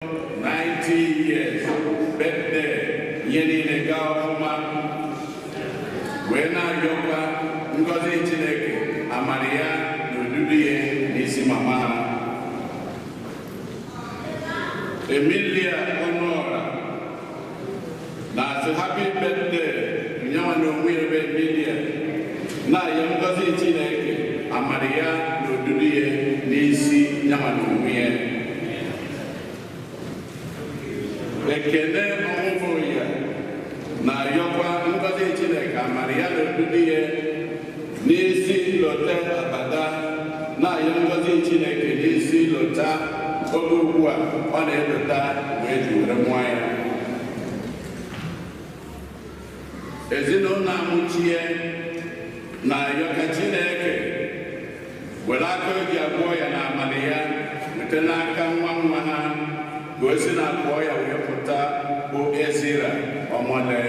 90 years birthday yeni gauma wena yoka ngozi Chineke amariya n'oduduye n'isi mama Emilia Honora na happy birthday nyawa n'onwe ebe Emilia na ngozi Chineke amariya n'oduduye n'isi nyawa n'onwe ekele ọmụmụ ya na yọkwa ngozi Chineke amariya n'oduduye n'isi lọta abada na ngozi Chineke n'isi lọta oge ugbu a ọ na-elota wee ji were nwa ya ezinụlọ amụchie na yọka Chineke were aka o ji abụọ ya na amariya wete n'aka nwa ha gosi na abụọ ya wee pụta bụ Ezira ọmọle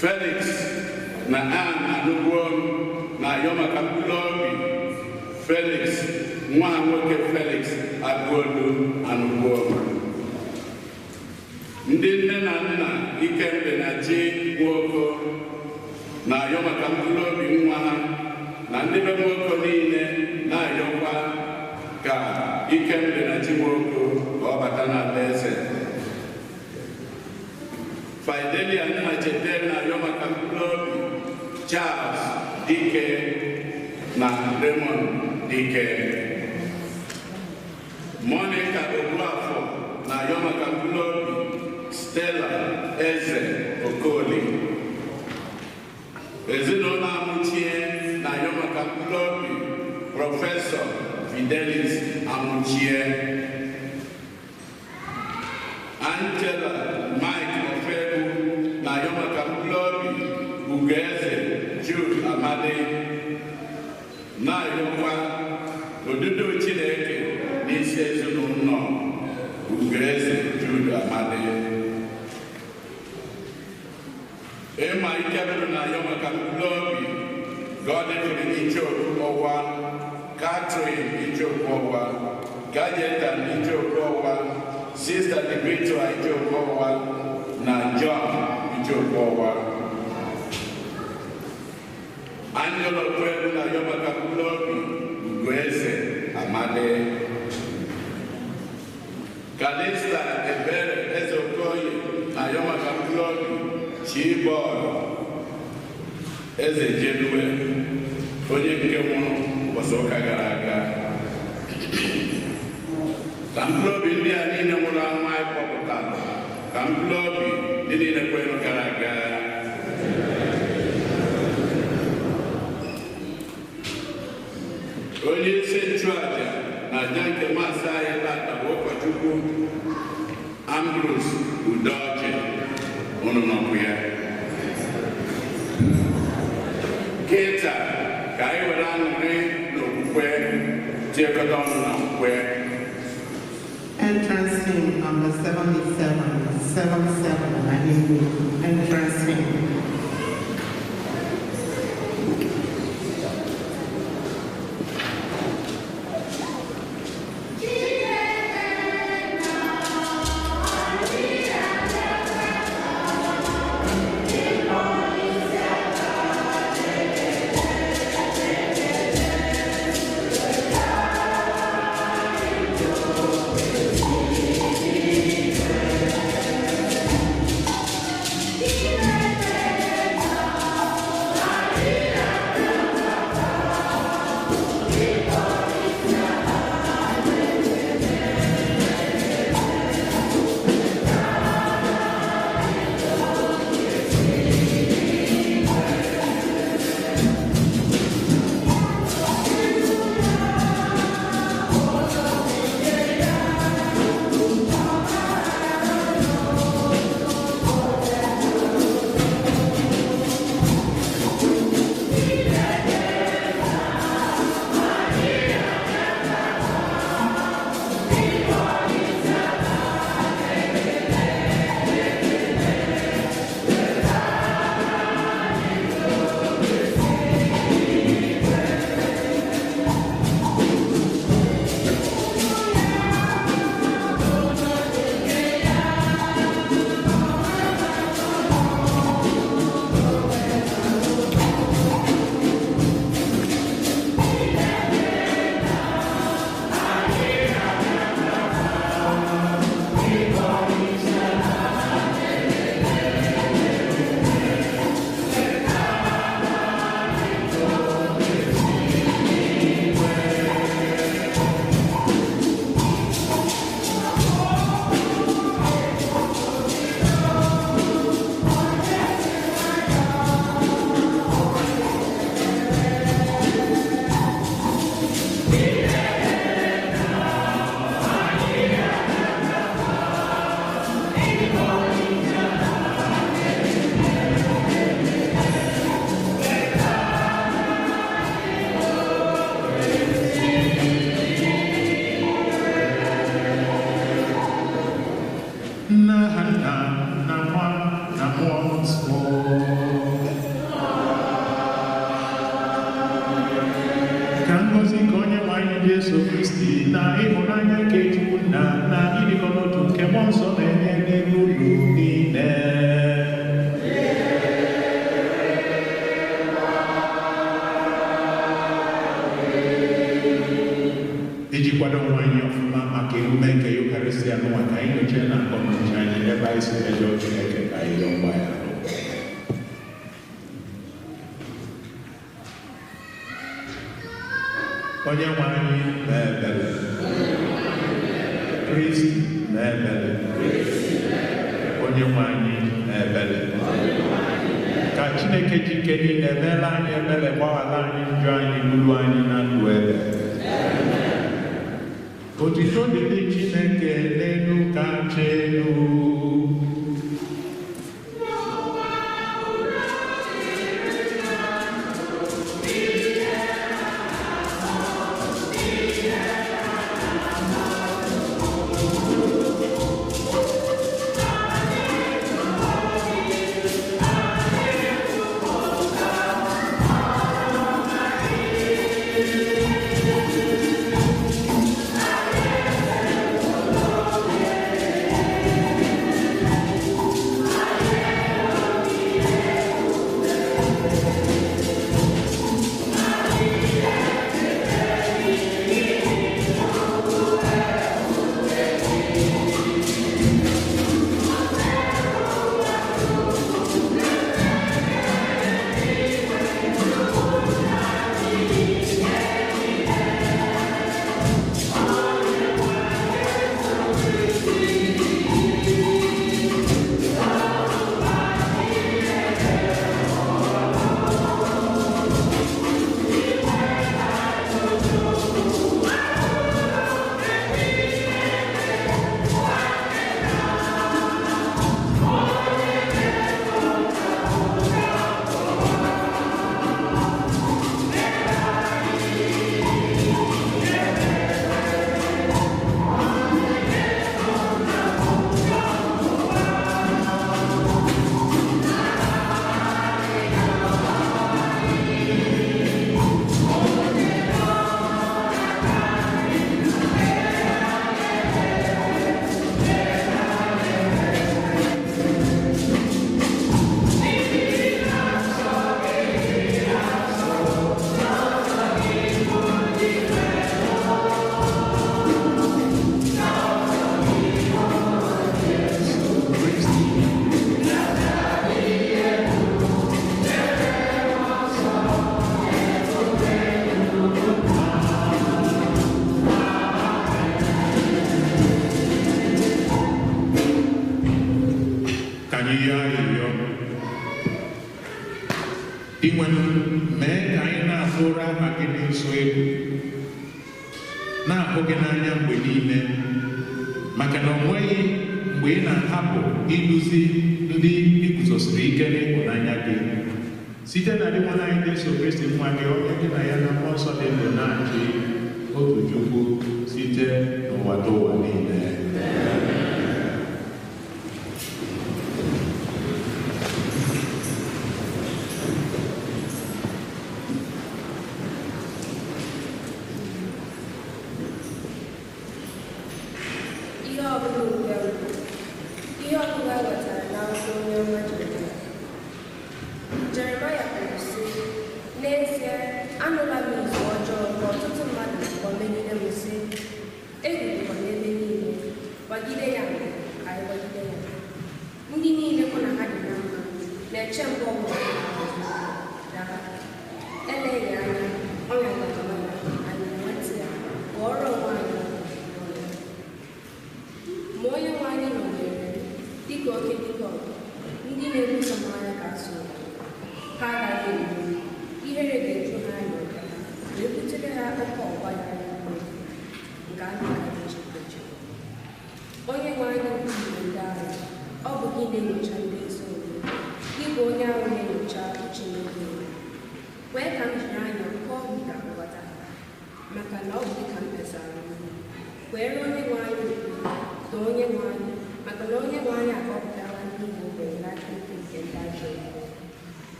Felix na Ann anụgbuo na ayọ maka mkpụrụ obi Felix nwa nwoke Felix Agụolu anụgbuo ndị nne na nna Ikembe na Chi Nwoko na ayọ maka mkpụrụ obi nwa ha na ndị be nwoke niile na-ayọkwa ka Ikembe na Chi Nwoko ka ọ bata n'alaeze Fidelia nna Chetere na ayọ maka mkpụrụ obi Charles Dike na Raymond Dike Monica Ogbuafọ na ayọ maka mkpụrụ obi Stella Eze Okoli ezinụlọ amụchie na ayọ maka mkpụrụ obi Prọfesọ Fidelis Amuchie Angela Mike Ofebu na ayọ maka mkpụrụ obi Ugeze Jude Amadi na ayọkwa odudu Chineke n'isi ezinụlọ Ugeze Jude Amadi ịma Ikebere na ayọ maka mkpụrụ obi Godfrey Ichoku Ọwa Catherine Ichoku Ọwa Gajetan Ichoku Ọwa Sister Demetra Ichoku Ọwa na John Ichoku Ọwa Angelo Kwelu na ayọ maka mkpụrụ obi Ugwueze Amadi Kalista Ebere Eze Okoye na ayọ maka mkpụrụ obi Chibọọlụ Eze Jedue onye nke nwụrụ ụbọchị ụka gara aga ka mkpụrụ obi ndị a niile nwụrụ anwụ anyị kpọpụtara ka mkpụrụ obi ndị niile kwenụ gara aga onye isi nchụaja na aja nke maasị anyị tata bụ ụkọchukwu Ambrose Udoji unu nọkwu ya kịta ka anyị were aṅụrị n'okwukwe tiekọta ọnụ na okwukwe Entrance hymn number 77 na Igbo. Entrance hymn. Yeah. nsọ na-enye n'elu unu niile. Iji kwado onwe anyị ọfụma maka emume nke Eucharistia n'ụwa ka anyị nyochie na akọnuche anyị ebe anyị si mejọ Chineke ka anyị yọọ mgbaghara. Onye nwe anyị mee ebere. Kristi mee ebere. Onye nwe anyị mee ebere. Ka Chineke ji ike niile meela anyị ebere, gbaghara anyị njọ anyị, buru anyị na ndụ ebe. Otuto dịrị Chineke n'elu kacha elu. Na-ahụ gị n'anya mgbe niile, maka na o nweghị mgbe ị na-ahapụ iduzi ndị iguzosiri ike n'ịhụnanya gị site na nwa anyị Jesu Kristi nwa gị, onye gị na ya na mmụọ nsọ dị ndụ na-achị otu Chukwu site n'ụwa ụwa niile.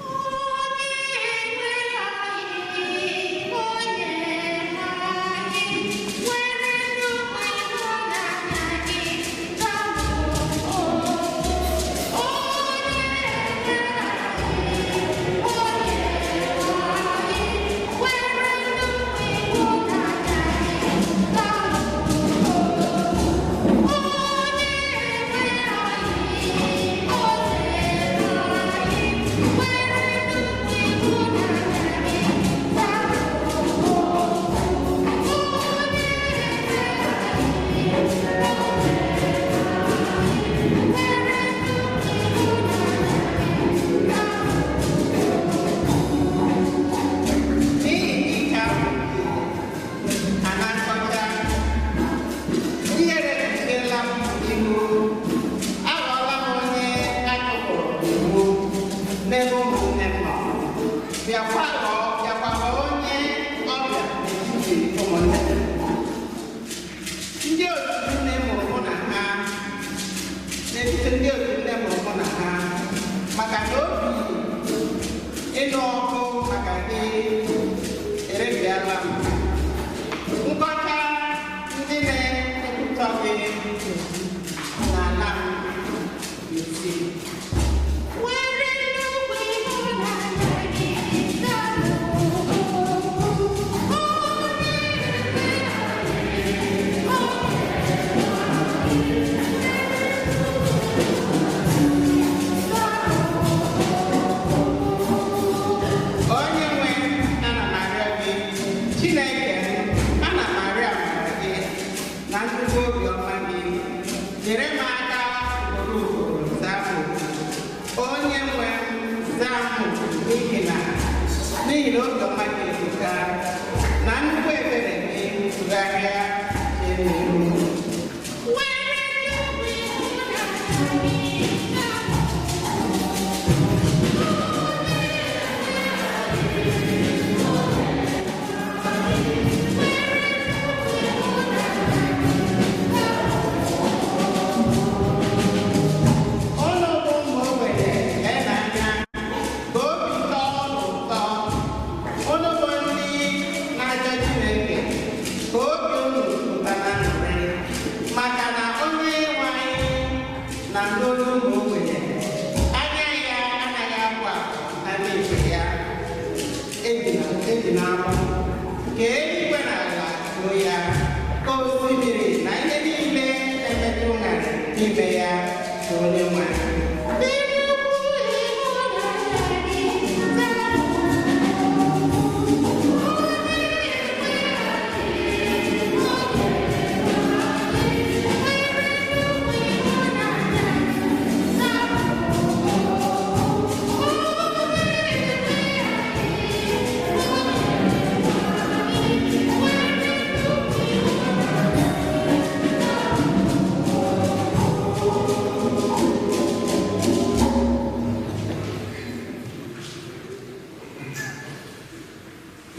Oh,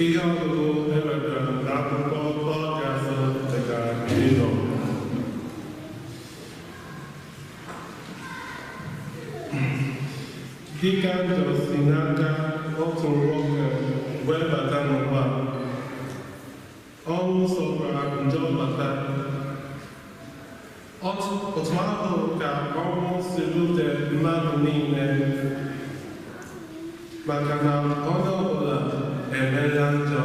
Ihe ọgụgụ ewetara n'akwụkwọ Pọdkast dịka Ịnọ. Dịka njọ si n'aka otu nwoke wee bata n'ụwa, ọnwụ sokwara njọ bata. Otu ahụ ka ọnwụ si rute mmadụ niile, maka na onye ọbụla emeela njọ.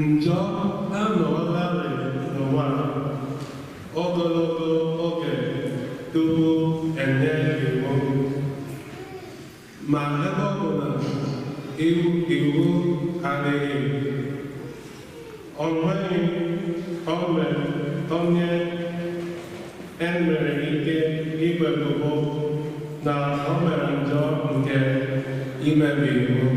Njọ anọlarị n'ụwa ogologo oge tupu enye iwu, ma ebe ọ bụ na iwu adịghị, o nweghị onye enwere ike iwebubo na o mere njọ nke imebi iwu.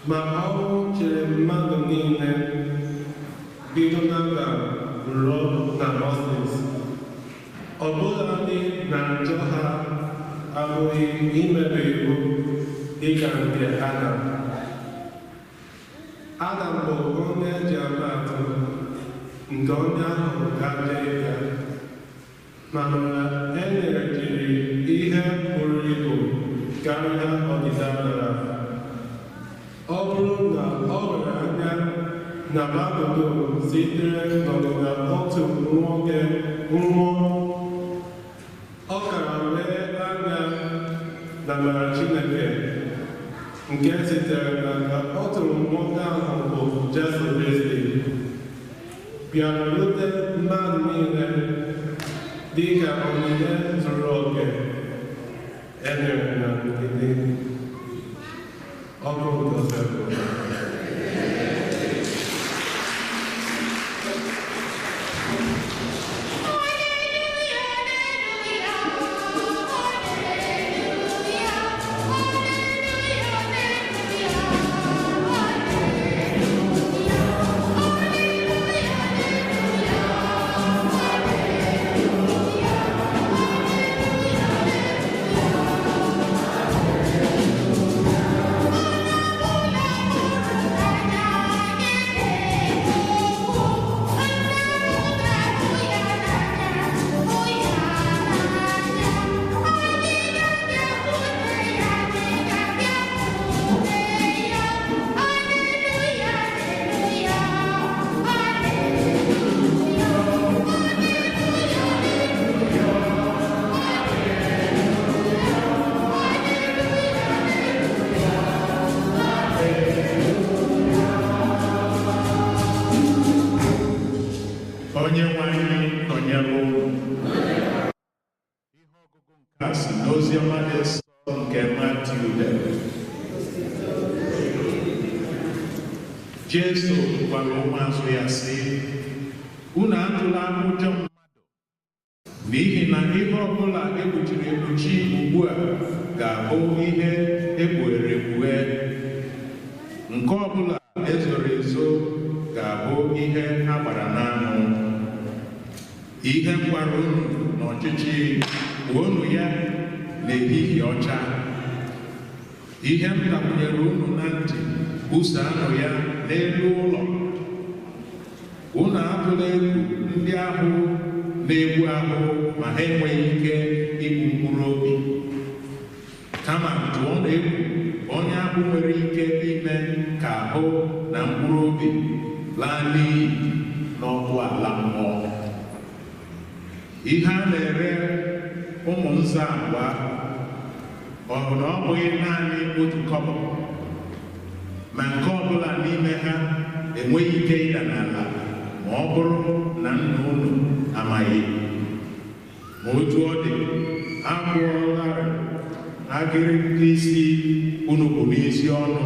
Ma ọnwụ chịrị mmadụ niile bido n'Adam ruo na Moses, ọbụladị na njọ ha abụghị imebi iwu dịka nke Adam. Adam bụ onye eji ama atụ nke onye ahụ ga-adịghị ya, mana e nyere jiri ihe buru ibu karịa ọdịda dara. Ọ bụrụ na ọ nwere anya na mmadụ sitere n'ọdịda otu nwoke nwụọ, ọ kara wee anya na amara Chineke nke sitere n'aka otu nwoke ahụ bụ Jesu Kristi bịara rute mmadụ niile dị ka onyinye zuru oke e nyere na ndidi. Ọ bụrụ Joseph. Jesu gwara ụmụazụ ya sị, unu atụla ụjọ mmadụ, n'ihi na ihe ọbụla ekpuchiri ekpuchi ugbu a ga-abụ ihe ekpughere ekpughe, nke ọbụla ezoro ezo ga-abụ ihe a gbara n'anwụ. Ihe m gwara unu n'ọchịchị kwuonu ya n'ehihie ọcha, ihe m takwunyere unu na ntị kwusaanụ ya n'elu ụlọ. Unu atụla egwu ndị ahụ na-egbu ahụ ma ha enweghị ike igbu mkpụrụ obi, kama tụọ na egwu onye ahụ nwere ike ime ka ahụ na mkpụrụ obi laa n'iyi n'ọkụ ala mmụọ. Ihe a na-ere ụmụ nza abụọ ọ bụ na ọ bụghị naanị otu kọbọ, ma nke ọbụla n'ime ha enweghị ike ịda n'ala ma ọ bụrụ na nna unu amaghị. Ma otu ọ dị, akwụọlarị agịrị nke isi unu bụ n'ezi ọnụ.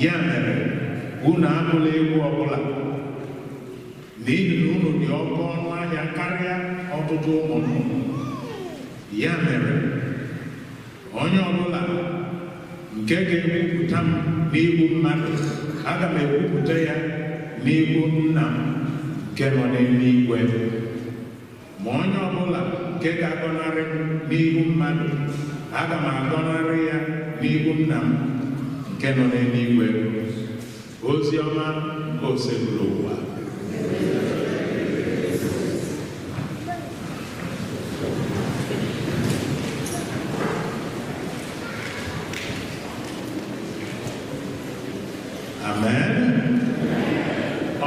Ya mere, unu atụla egwu ọbụla, n'ihi na unu dị oke ọnụ ahịa karịa ọtụtụ ụmụ. Ya mere, onye ọbụla nke ga-ekwupụta m n'ihu mmadụ, aga m ekwupụta ya n'ihu nna m nke nọ n'eluigwe. Ma onye ọbụla nke ga-agọnarị m n'ihu mmadụ, aga m agọnarị ya n'ihu nna m nke nọ n'eluigwe. Ozi ọma nke osebụrụ ụwa. Amen.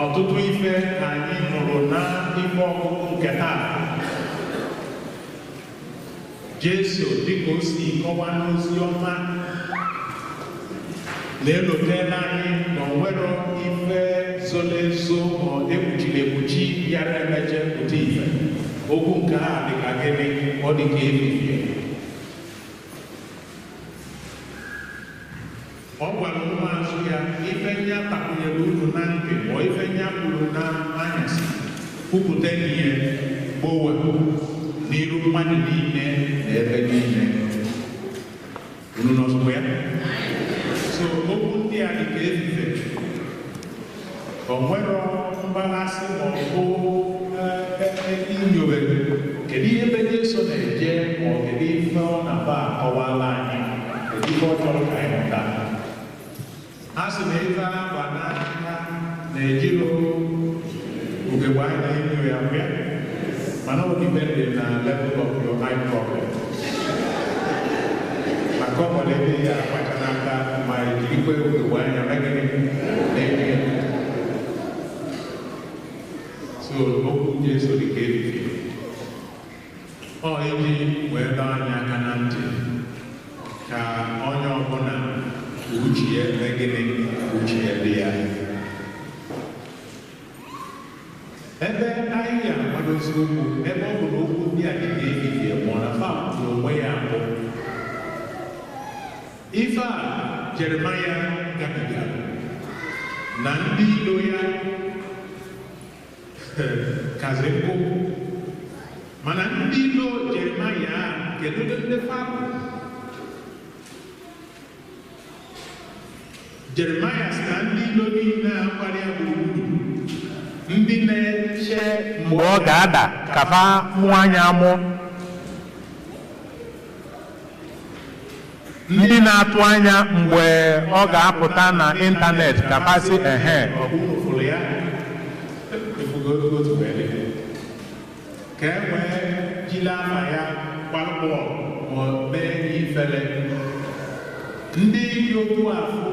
Ọtụtụ ife anyị nụrụ na ife ọgụgụ nke taa. Jesu dịka o si kọwaa n'ozi ọma na-elotela anyị na onwero ife zoro ezo ma ekpuchiri ekpuchi bịara emeje pụta ife. Okwu nke a dịka gịnị? Ọ dịka efifie. Ọ gwara ụmụazụ ya ife nya takwunyere unu na ntị ma ife nya kwuru na anyasị, kwupụta ihe gbowe n'iru mmadụ niile na ebe niile. Unu nọzụkwa ya? So okwu ndị a dị ka efife. O nwere mgbaghasị ma ọ bụ inyobe kedu ihe ebe Jesu na-eje ma ọ kedu ife ọ na-aba akọwala anyị, kedu ife ọ chọrọ ka anyị mụta. A sị na ife agba n'aka na-ejiro ugegbe anyị na-enyo ya nwya, mana ọ dipende na level of your eye problem. Maka ọ nwere ebe ya akpacha n'aka ma ejirikwe ugegbe anya megide na-enyo ya. So okwu Jesu dị ka efifie. Ọ iji wee dọọ anyị aka na ntị ka onye ọbụla uche ya megide uche ya dị ya. Ebe anyị ga-agbadozi okwu, ebe ọ bụ na okwu ndị a dị ka efifie ma ọ na fam n'onwe ya bụ ife a Jeremaya gabigara na ndị ilo ya kazi nkụ, mana ndị ilo Jeremaya kedu ndị fam? Jeremaya sị na ndị ilo niile akwara ya gburugburu, ndị na-eche mgbe ọ ga-ada ka fa mụọ anya amụ, ndị na-atụ anya mgbe ọ ga-apụta na ịntanetị ka fa sị ehe ọbụrụ ya ka e wee jiri ama ya gbakpọ ma mee ifele. Ndị dị otu afọ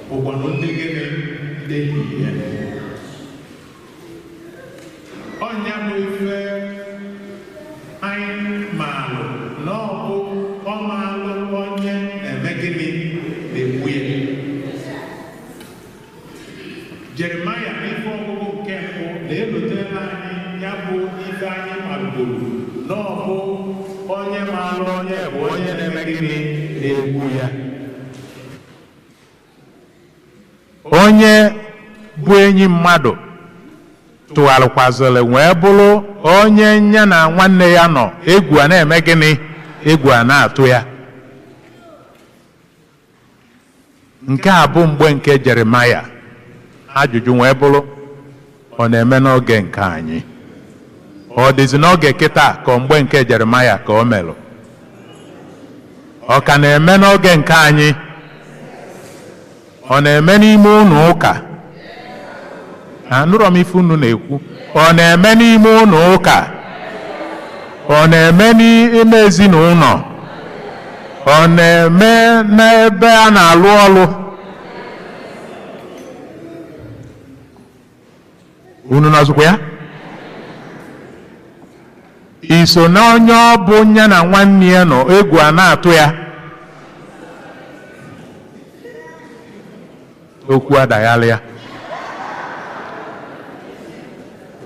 bụkwanụ ndị gịnị? Ndị ehihie ya. Ọnya bụ ife anyị maalụ na ọ bụ ọ maalụ onye na-eme gịnị? Na-egbu ya. Jeremaya n'ife ọgụgụ nke mbụ na-elotela anyị ya bụ ife anyị malụgoro na ọ bụ onye maalụ onye bụ onye na-eme gịnị? Na-egbu ya. onye bụ enyi mmadụ tụgharịkwazịrị wee bụrụ onye nya na nwanne ya nọ egwu a na-eme gịnị? Egwu a na-atụ ya. Nke a bụ mgbe nke Jeremaya. Ajụjụ wee bụrụ, ọ na-eme n'oge nke anyị? Ọ dịzi n'oge kịta ka mgbe nke Jeremaya ka o melụ? Ọ ka na-eme n'oge nke anyị? Ọ na-eme n'ime ụlọ ụka? Anụrọ m ife unu na-ekwu. Ọ na-eme n'ime ụlọ ụka? Ọ na-eme n'ime ezinụlọ? Ọ na-eme n'ebe a na-alụ ọrụ? Unu na-azụkwa ya? Iso na onye ọ bụ ya na nwanne ya nọ egwu a na-atụ ya? Okwu adaghalị ya.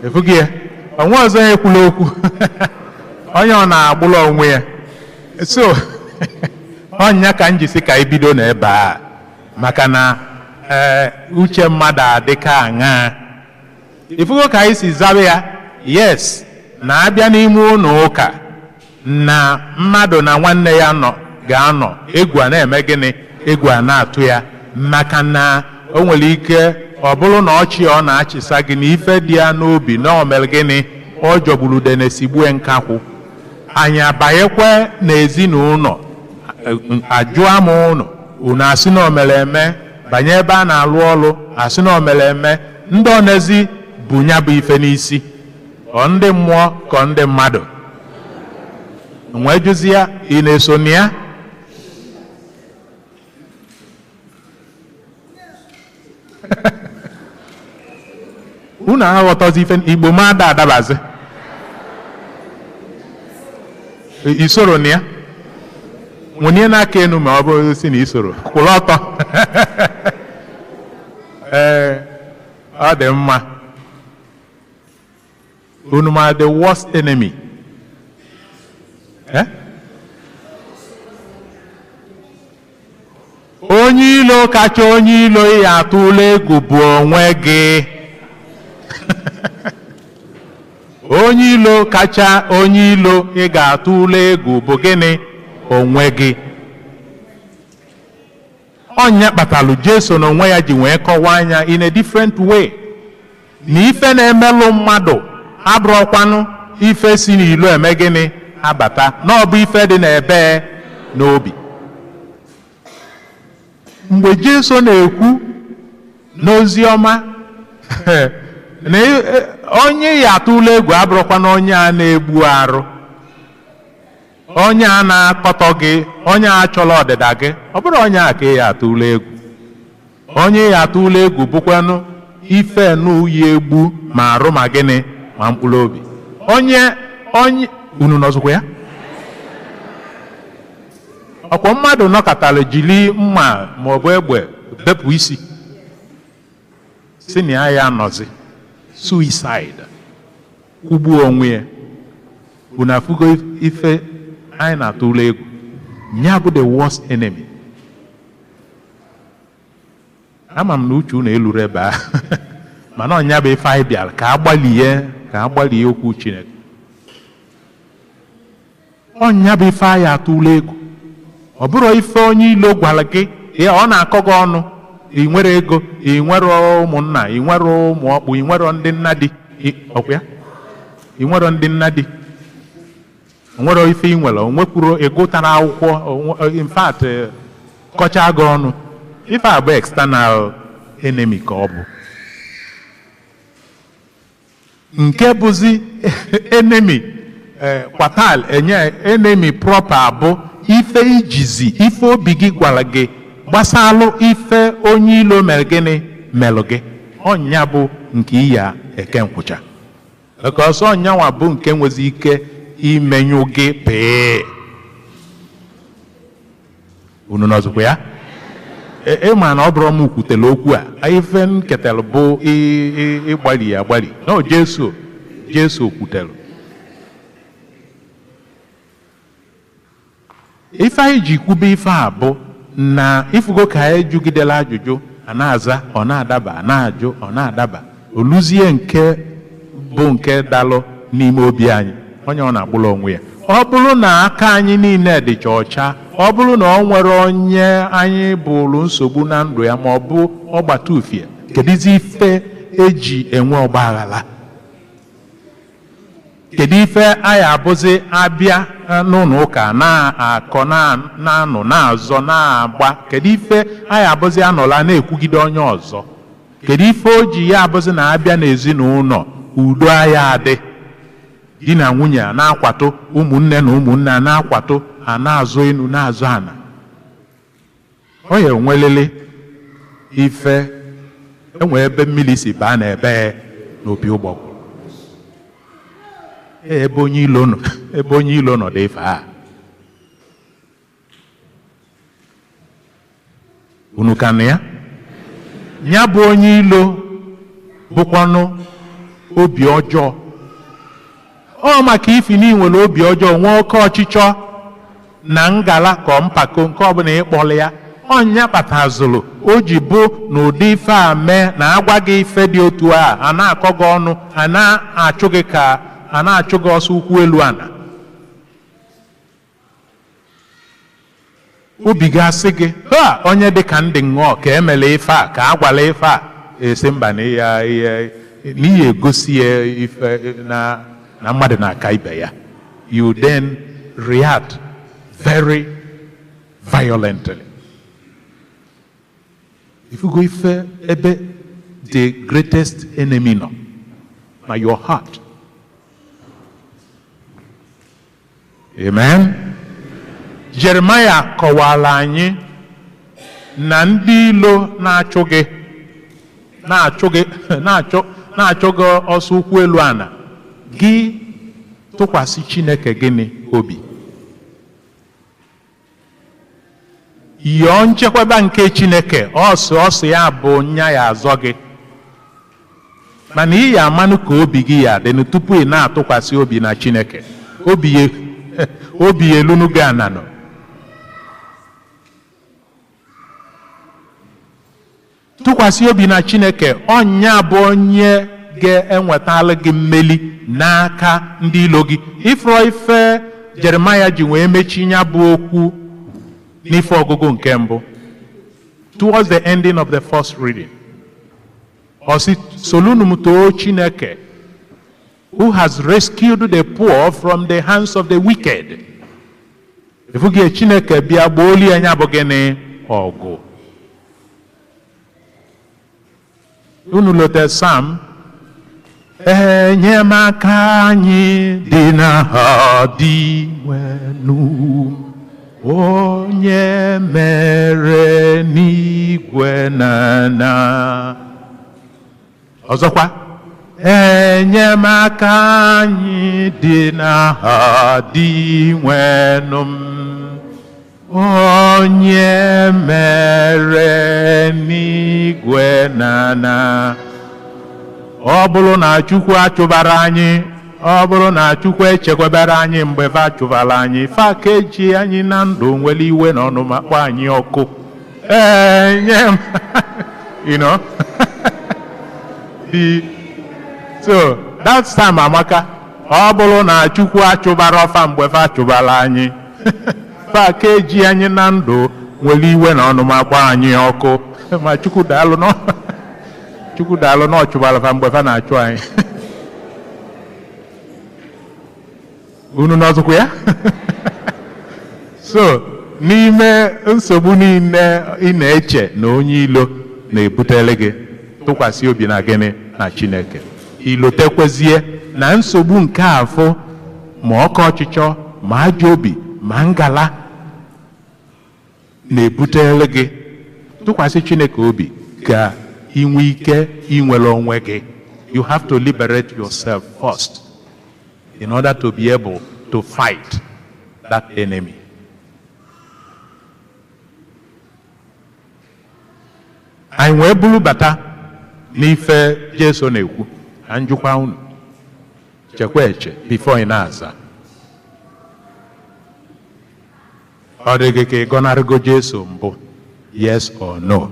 Efughị ya? Onwe ọzọ ya ekwula okwu. Onye ọ na-agbụla onwe ya. So ọnya ka m jisi ka ibido n'ebe a, maka na uche mmadụ adịka aṅaa. Ifugo ka anyị si zabe ya? Yes, na-abịa n'ime ụlọ ụka na mmadụ na nwanne ya ga-anọ egwu a na-eme gịnị? Egwu a na-atụ ya, maka na o nwere ike ọ bụrụ na ọchị ọ na-achịsa gị na ife dị ya n'obi na o mere gịnị? Ọ jọgburu denesigbue nkakwụ. Anyị abanyekwe n'ezinụlọ ajụọ m ụnụ, unu asị na o mere eme, banye ebe a na-alụ ọrụ asị na o mere eme. Ndị onezi bụ ya bụ ife n'isi, ọ ndị mmụọ ka ndị mmadụ. Nwee jụzi ya, ị na-eso na ya? Unu aghọtazi ife Igbo ma adabazi. Isoro na ya? Nwunye n'aka enu ma ọ bụrụ si na isoro. Kwụrụ ọtọ. Ọ dị mma. Unu ma the worst enemy? Onye ilo kacha onye ilo ya atụla egwu bụ onwe gị. Onye ilo kacha onye ilo ị ga-atụla egwu bụ gịnị? Onwe gị. Ọnya kpatalụ Jesu na onwe ya ji wee kọwaa anya in a different way. Na ife na-emelụ mmadụ abụrụkwanụ ife si n'ilo eme gịnị? Abata. Na ọ bụ ife dị n'ebe n'obi. Mgbe Jesu na-ekwu n'ozi ọma na onye ya atụla egwu abụrụkwanụ onye a na-egbu arụ, onye a na-akọtọ gị, onye a chọrọ ọdịda gị. Ọ bụrụ onye a ka ya atụla egwu. Onye ya atụla egwu bụkwanụ ife n'uyi egbu ma arụ ma gịnị ma mkpụrụ obi. Onye unu nọzụkwa ya? Ọkwa mmadụ nọkọtara jiri mma ma ọ bụ egbe bepụ isi si na ya nọzi suicide, kwugbuo onwe ya. Unu afụgo ife anyị na-atụla egwu? Nya bụ the worst enemy. Ama m na uche unu eluru ebe a mana ọnya bụ ife anyị bịara ka agbalie okwu Chineke. Ọnya bụ ife anyị atụla egwu. Ọ bụrụ ife onye ilo gwara gị, ọ na-akọ gị ọnụ. Ị nwere ego, ị nwere ụmụnna, ị nwere ụmụ ọkpụ, ị nwere ndị nna di. Ọkwa ya? Ị nwere ndị nna di. O nwere ife ị nwere, o nwekwuru ịgụtara akwụkwọ, in fact kọchaa gị ọnụ. Ife a bụ external enemy ka ọ bụ. Nke bụzi enemy kwatal enye enemy proper bụ ife ijizi, ife obi gị gwara gị gbasalụ ife onye ilo mere gịnị melụ gị. Ọnya bụ nke iya eke nkwụcha. Ka ọsọ ọnyanwa bụ nke nwezi ike imenyu gị pee. Unu nọzụkwa ya? Ma na ọ bụrụ m kwutere okwu a, ife m ketara bụ ịgbalị ya agbalị. No, Jesu kwutere. Ife anyị ji kwube ife a bụ na ifugo ka anyị jụgidela ajụjụ, a na-aza ọ na-adaba, a na-ajụ ọ na-adaba, oluzie nke bụ nke dalụ n'ime obi anyị, onye ọ na-agbụla onwe ya. Ọ bụrụ na aka anyị niile dịcha ọcha, ọ bụrụ na ọ nwere onye anyị bụrụ nsogbu na ndụ ya ma ọ bụ ọgbata ufie, kedụzi ife eji enwe ọgbaghara? Kedu ife anyị abụzi abịa n'ụlọ ụka na-akọ na-anọ na-azọ na-agba? Kedu ife anyị abụzi anọla na-ekwugide onye ọzọ? Kedu ife o ji ya abụzi na abịa n'ezinụlọ udo anyị adị? Di na nwunye a na-akwato, ụmụnne na ụmụnne a na-akwato, a na-azụ enu na-azụ ana. O ya enwelele ife enwe ebe mmiri si baa na ebe n'opi ụgbọgwụ. Ebe onye ilo nọ dị ife a. Unu ka na ya? Ya bụ onye ilo bụkwanụ obi ọjọọ. Ọ maka ifi na nwere obi ọjọọ, nwee oke ọchịchọ na ngala ka mpako nke ọbụla ịkpọrọ ya. Ọnya kpatazụrụ o ji bụ n'ụdị ife a mee na agwa gị ife dị otu a na-akọ gị ọnụ, a na-achụ gị ka a na-achụ gị ọsọ ụkwụ elu ana. Obi ga-asị gị, onye dị ka ndị ṅụọ ka emele ife a, ka agwala ife a, esi mba n'ihi egosi ya ife na mmadụ na-aka ibe ya. You then react very violently. If you go ife ebe the greatest enemy nọ na your heart. Amen. Jeremiah kọwara anyị na ndị ilo na-achụ gị ọsọ ụkwụ elu ana, gị tụkwasị Chineke gịnị obi. Yọọ nchekwaba nke Chineke, ọsọ ya bụ nya ya azọ gị. Mana ị ya amanụ ka obi gị ya dị tupu ị na-atụkwasị obi na Chineke. Obi elunu gị ananọ. Tụkwasị obi na Chineke, ọnya bụ onye ga-enwetala gị mmeli n'aka ndị ilo gị. Ifrọ ife Jeremiah ji wee mechi ya bụ okwu n'ife ọgụgụ nke mbụ. Towards the ending of the first reading, ọsị solunum too Chineke, who has rescued the poor from the hands of the wicked. Ifugie Chineke bịa gbooli anya bụ gịnị ọgụ. Unu lote Psalm, enyemaka anyị dị n'aha dị nwenu, onye mere n'igwe na na. Ọzọkwa, enyemaka anyị dị n'aha dị nwenu, onye mere n'igwe na na. Ọ bụrụ na Chukwu achụbara anyị, ọ bụrụ na Chukwu echekwebere anyị mgbe fa achụbara anyị, fa ka eji anyị na ndụ nwere iwe na ọnụma kpọ anyị ọkụ. You know. So that's time amaka. Ọ bụrụ na Chukwu achụbara ọfa mgbe fa achụbara anyị, fa ka eji anyị na ndụ nwere iwe na ọnụma kpọ anyị ọkụ. Ma Chukwu daalụ nọ. Chukwu daalụ na ọchụbara fa mgbe fa na-achụ anyị. Unu n'ọzụkwa ya? So n'ime nsogbu niile ị na-eche na onye ilo na-ebutele gị, tụkwasị obi na gịnị na Chineke. Ilotekwezie na nsogbu nke afọ ma ọkọ ọchịchọ ma ajọ obi ma ngala na-ebutele gị, tụkwasị Chineke obi ka inwe ike inwere onwe gị. You have to liberate yourself first in order to be able to fight that enemy. Anyị wee buru bata n'ife Jesu na-ekwu, anjụkwa unu chekwa eche before ị na-aza. Ọ dị gị ka ị gọnarịgo Jesu mbụ? Yes or no?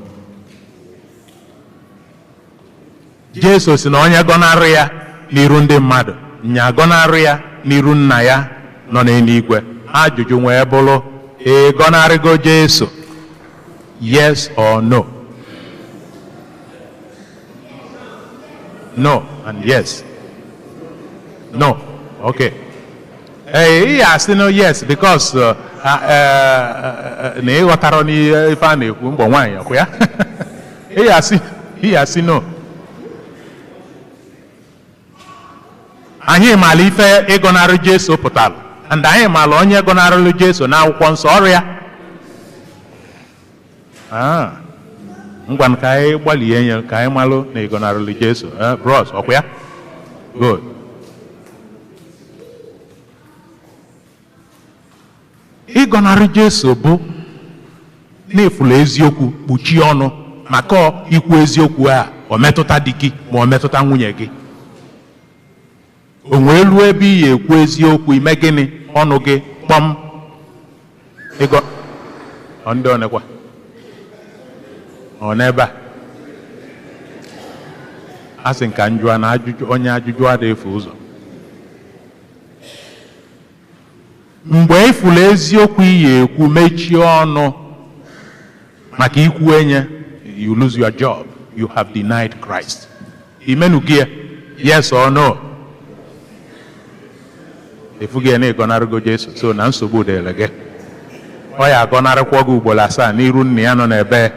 Jesu si na onye gọnarị ya n'iru ndị mmadụ nya gọnarị ya n'iru nna ya nọ n'eluigwe. Ajụjụ wee bụrụ, ị gọnarịgo Jesu? Yes or no? No and yes. No. Okay. He has no yes because na ịghọtara n'ife a na-ekwu mgbọ nwaanyị ọkụ ya. He has no. Anyị maala ife ịgọnarị Jesu pụtara, and anyị maala onye gọnarịrị Jesu n'akwụkwọ nsọ ọrụ ya. Ngwa ka anyị gbalie nye ka anyị malụ na ịgọnarịrị Jesu. Bros, ọkụ ya? Good. Ịgọnarị Jesu bụ na-efula eziokwu kpuchie ọnụ maka ikwu eziokwu a o metụta di gị ma o metụta nwunye gị. O nwee elu ebe ị ekwu eziokwu ime gịnị ọnụ gị kpọm ịgọ ndị onekwa ọ n'ebe a sị nka njụa na ajụjụ onye ajụjụ ada efu ụzọ. Mgbe ifula eziokwu iyi ekwu mechie ọnụ maka ikwu enye, you lose your job. You have denied Christ. Imenu gị yes or no? Efughị na ịgọnarịgo Jesu, so na nsogbu dịrị gị. Ọ ya agọnarịkwa gị ugboro 7 n'iru nna ya nọ n'ebe.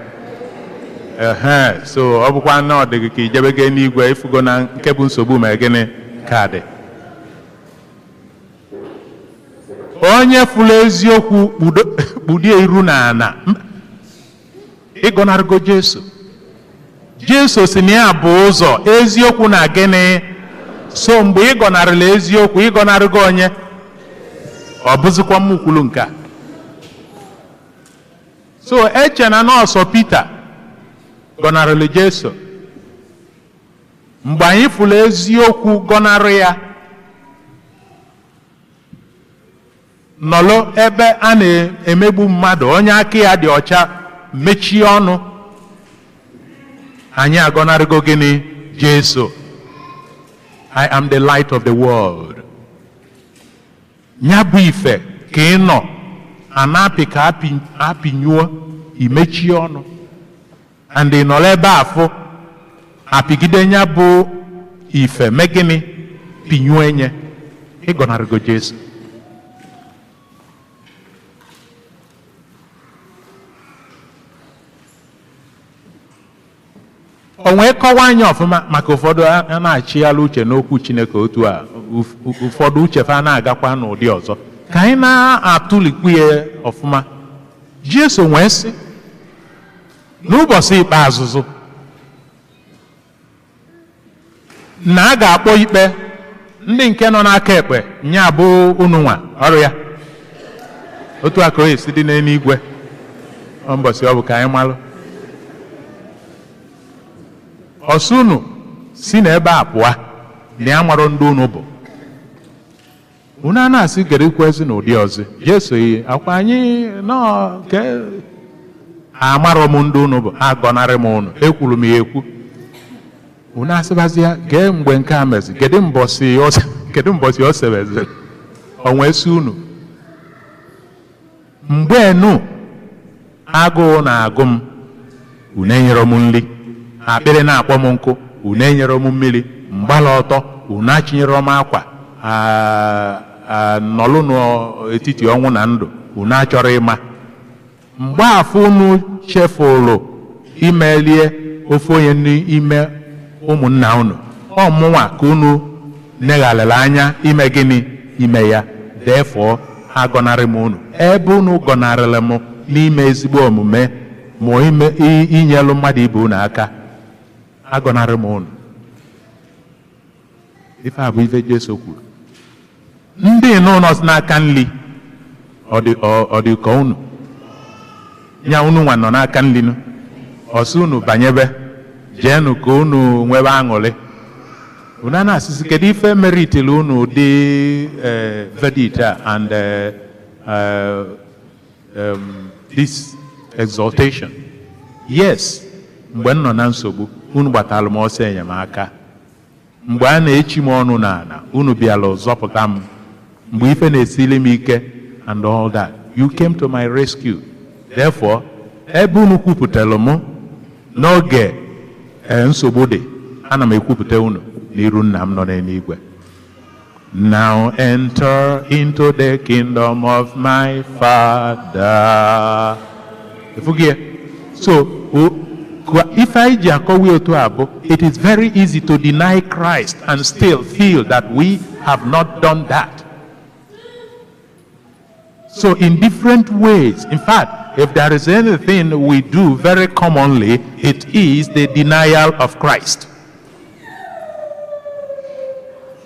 So ọ bụkwa na ọ dịghị ka ijebe gị n'igwe ifugo na nke bụ nsogbu ma gịnị ka dị. Onye fụrụ eziokwu kpudie iru na ana ịgọnarịgo Jesu. Jesu si na ya bụ ụzọ, eziokwu na gịnị. So mgbe ịgọnarịla eziokwu ịgọnarịgo onye, ọ bụzikwa mmukwulu nke a. So eche na nọọsụ Pita gọnarịla Jesu. Mgbe anyị fụrụ eziokwu gọnarị ya, nọlụ ebe a na-emegbu mmadụ, onye aka ya dị ọcha mechie ọnụ, anyị agọnarịgo gịnị? Jesu. I am the light of the world. Ya bụ ife ka ị nọ anapị ka apịnyụọ imechie ọnụ, and ị nọrọ ebe afọ apịgide ya bụ ife mee gịnị? Pinyụọ enye. Ịgọnarịgo Jesu. O nwee kọwa anyị ọfụma maka ụfọdụ a na-achịghalị uche n'okwu Chineke otu a, ụfọdụ uche fa na-agakwa n'ụdị ọzọ. Ka anyị na-atụlikwu ya ọfụma. Jesu nwee sị n'ụbọchị ikpeazụzụ na a ga-akpọ ikpe ndị nke nọ n'aka ekpe nya bụ unu nwa ọrụ ya. Otu a ka o esi dị n'eluigwe ụbọchị ọ bụ ka anyị malụ. Ọsọ unu si n'ebe a pụọ na ya marụ ndị unu bụ. Unu a na-asị gerekwezi n'ụdị ọzọ. Jesu yi akwa anyị nọ ke amarọ m ndị unu bụ, agọnarị m unu, ekwuru m ya ekwu. Unu asịbazi ya gee mgbe nke a mezi, kedu mbọsị o sebeziri o nwee si unu. Mgbe enu agụụ na-agụ m, unu enyere m nri. Akpịrị na-akpọ m nkụ, unu enyere m mmiri. Mgbala ọtọ, unu achinyere m akwa. Nọlụ n'etiti ọnwụ na ndụ, unu achọrọ ịma. Mgbe afọ unu chefuru imelie ofe onye n'ime ụmụnna unu, ọmụnwa ka unu negharịrị anya ime gịnị? Ime ya. Therefore agọnarị m unu. Ebe unu gọnarịrị m n'ime ezigbo omume ma inyelụ mmadụ ibe unu aka, agọnarị m unu. Ife a bụ ife Jesu kwuru. Ndị n'ụlọ n'aka nri ọ dị ka unu nya unu nwa nọ n'aka nri nụ, ọsọ unu banyebe jeenụ ka unu nwebe aṅụrị. Unu a na-asịsị kedu ife meritili unu dị verdict and this exaltation? Yes, mgbe m nọ na nsogbu unu gbatalụ m ọsọ enyemaka mgbe a na-echi m ọnụ n'ala unu bịala zọpụta m mgbe ife na-esili m ike and all that you came to my rescue. Therefore ebe unu kwupụtara m n'oge nsogbu dị ana m ekwupụta unu n'iru nna m nọ n'eluigwe. Now enter into the kingdom of my Father. So if I it is very easy to deny Christ and still feel that we have not done that. So in different ways, in fact, if there is anything we do very commonly, it is the denial of Christ.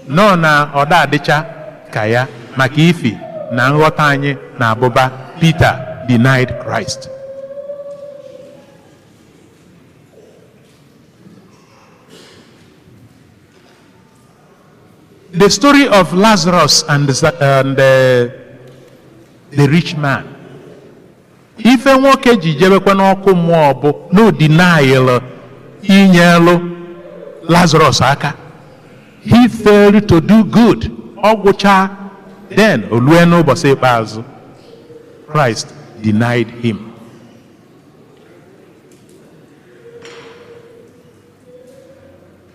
No na oda adicha kaya makifi na nghọta anyị na abụba Peter denied Christ. The story of Lazarus and the rich man. Ife nwoke ji jebekwa n'ọkụ mmụọ bụ no denial inyelu Lazarus aka. He failed to do good. Ogwucha then olue n'ụbọchị ikpeazụ Christ denied him.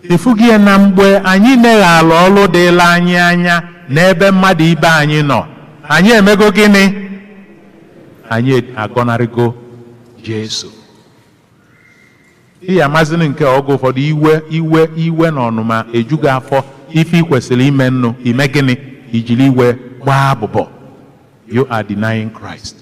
Ifugie na mgbe anyị meghala ọlụ dịla anyị anya n'ebe mmadụ ibe anyị nọ, anyị emego gịnị? Anyị agọnarịgo Jesu. Ihe amazịnị nke ọgụ ụfọdụ iwe na ọnụma ejughị afọ ife kwesịrị ime nnu ime gịnị ijiri iwe gbaa abụbọ. You are denying Christ.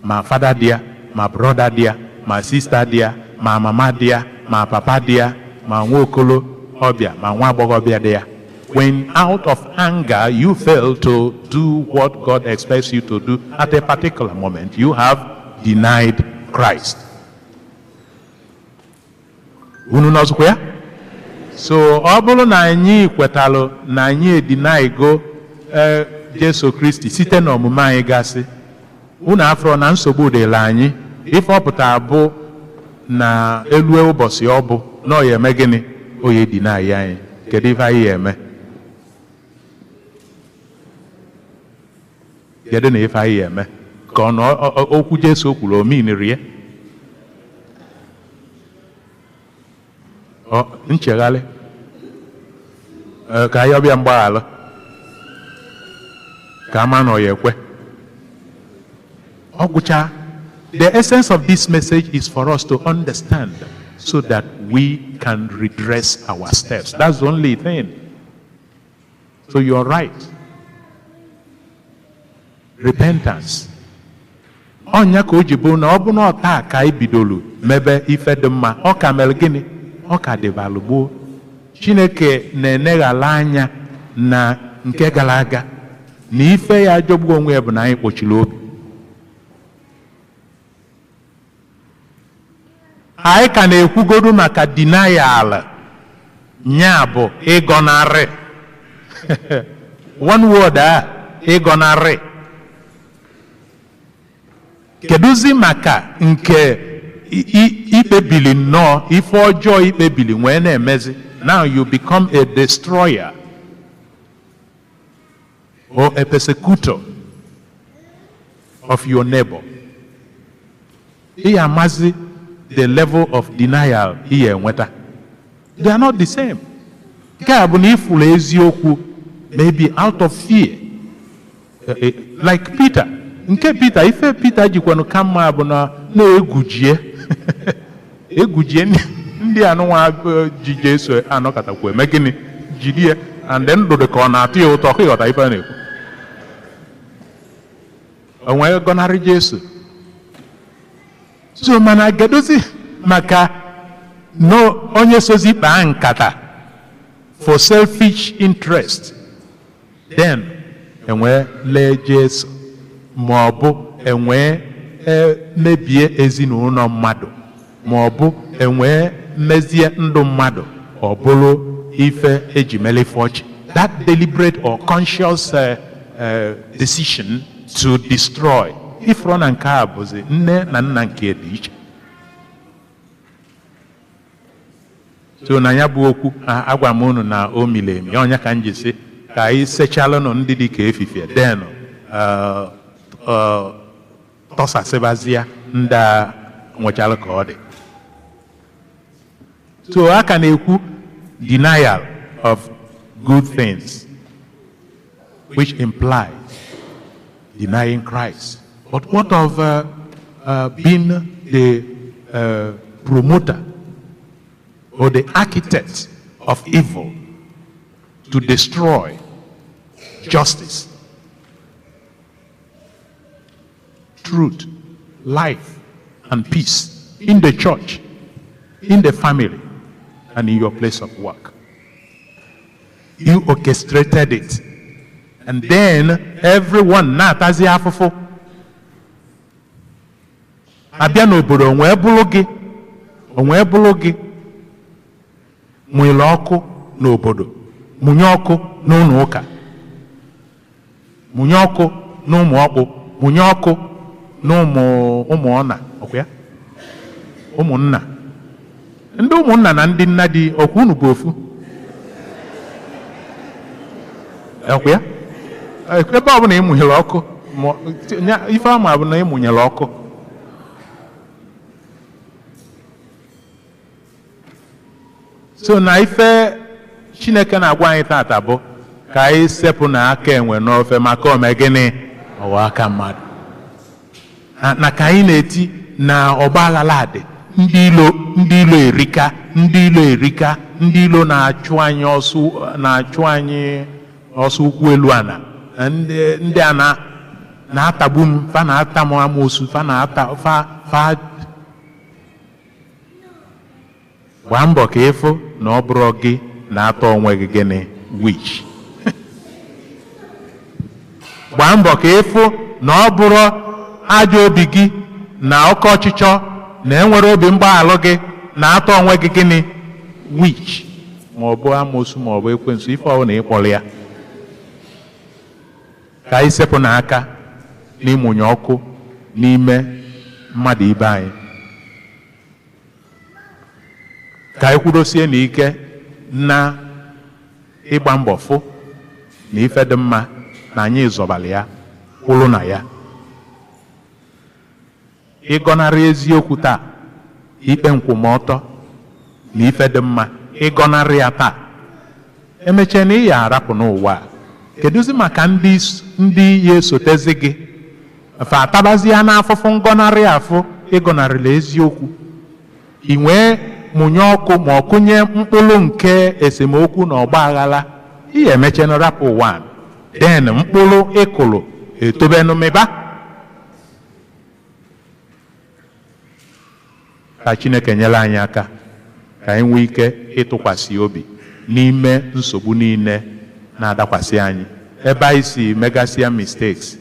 Ma father dia, ma brother dia, ma sister dia, ma mama dia, ma papa dia, ma nwokolo ọbịa, ma nwa agbọghọbịa dia. When out of anger you fail to do what God expects you to do at a particular moment, you have denied Christ. Unu nọzụkwa ya? So ọ bụrụ na anyị kwetalụ na anyị edinaigo Jesu Kristi site n'omume anyị gasị, unu afọ na nsogbu dịla anyị ife ọpụta bụ na elu ụbọchị ọ bụ na ọ ya eme gịnị? O ya edinai anyị. Kedu ife anyị ya eme? Kedu na ife anyị ya eme? Ka ọ na okwu Jesu kwuru o miniri ya? Nchegharị ka anyị ọbịa mgbaghalụ ka ama na ọ ya ekwe. Ọgwụcha, the essence of this message is for us to understand so that we can redress our steps. That's the only thing. So you're right. Repentance. Ọnya ka o ji bụ na ọ bụ na ọta ka anyị bidolu mebe ife dị mma, ọ ka mere gịnị? Ọ ka dịbalụ gboo. Chineke na-eneghala anya na nke gara aga na ife ya jọgbuo onwe ya bụ na anyị kpochiri obi. Anyị ka na-ekwugodu maka denial, nya bụ ịgọnarị. One word ịgọnarị. Keduzi maka nke ikpebili nnọọ ife ọjọọ ikpebili nwee na-emezi? Now you become a destroyer or a persecutor of your neighbor. Ihe amazi the level of denial ihe enweta. They are not the same. Nke a bụ na ifuru eziokwu maybe out of fear. Like Peter. Nke Peter, ife Peter jikwanu kama bụ na egwujie. Egwujie ndị anụnwa ji Jesu anọkatakwa eme gịnị? Jidie and then do the ka ọ na-atụ ya ụtọ ịghọta ife na-ekwu. O nwee gọnarị Jesu. So mana gedozi maka no onye sozi kpaa nkata for selfish interest, then enwee lee Jesu ma ọ bụ enwee mebie ezinụlọ mmadụ ma ọ bụ enwee mezie ndụ mmadụ ọ bụrụ ife eji melife ọchị. That deliberate or conscious decision to destroy. Ifrọ na nke a bụzi nne na nna nke dị iche. so na ya bụ okwu agwa m unu na o miri emi onye ka m ji sị ka anyị sechalụnụ ndị dị ka efifie denụ tọsasịbazịa ndị a nwechalụ ka ọ dị. So a ka na-ekwu denial of good things, which implies denying Christ. But what of being the promoter or the architect of evil to destroy justice, truth, life, and peace in the church, in the family, and in your place of work? You orchestrated it. And then everyone na-atazi afụfụ. Abịa n'obodo onwe bụrụ gị mụnyere ọkụ n'obodo, mụnye ọkụ n'ụlọ ụka, mụnye ọkụ n'ụmụ ọkpụ, mụnye ọkụ n'ụmụ ọna, ọkwa ya? Ụmụnna. Ndị ụmụnna na ndị nna dị ọkwa unu bụ ofu? Ọkwa ya? Ebe ọ bụ na ịmụnyere ọkụ, ife ama bụ na ịmụnyere ọkụ. So na ife Chineke na-agwa anyị tata bụ ka anyị sepụ na aka enwe n'ofe maka ome gịnị ọwa aka mmadụ. Na ka anyị na-eti na ọgba aghara dị, ndị ilo erika, ndị ilo na-achụ anyị ọsọ ukwu elu ana, ndị a na-atagbu m, fa na-ata m amoosu, fa na-ata fa gbaa mbọ ka ịfụ na ọ bụrụ gị na-atọ onwe gị gịnị witch. Gbaa mbọ ka ịfụ na ọ bụrụ ajọ obi gị na oke ọchịchọ na enwere obi mgbaghalụ gị na-atọ onwe gị gịnị witch, ma ọ bụ amoosu ma ọ bụ ekwensu, ife ọbụla ịkpọrọ ya. Ka anyị sepụ n'aka n'ịmụnye ọkụ n'ime mmadụ ibe anyị. Ka anyị kwudosie n'ike na ịgba mbọ fụ na ife dị mma na anyị zọbala ya, kwụrụ na ya. Ịgọnarị eziokwu taa, ikpe nkwụmọtọ na ife dị mma, ịgọnarị ya taa, emechee na ị ya arapụ n'ụwa. Kedụzi maka ndị ya esotezi gị fa atabazi ya n'afụfụ ngọnarị afụ ịgọnarịla eziokwu, i wee mụnye ọkụ ma ọ kụnye mkpụrụ nke esemokwu na ọgba aghara, ihe emeche na rapụ ụwa, den mkpụrụ ịkụrụ etobe n'ụmịba. Ka Chineke nyere anyị aka ka anyị nwee ike ịtụkwasị obi n'ime nsogbu niile na-adakwasị anyị. Ebe anyị si megasịa mistakes,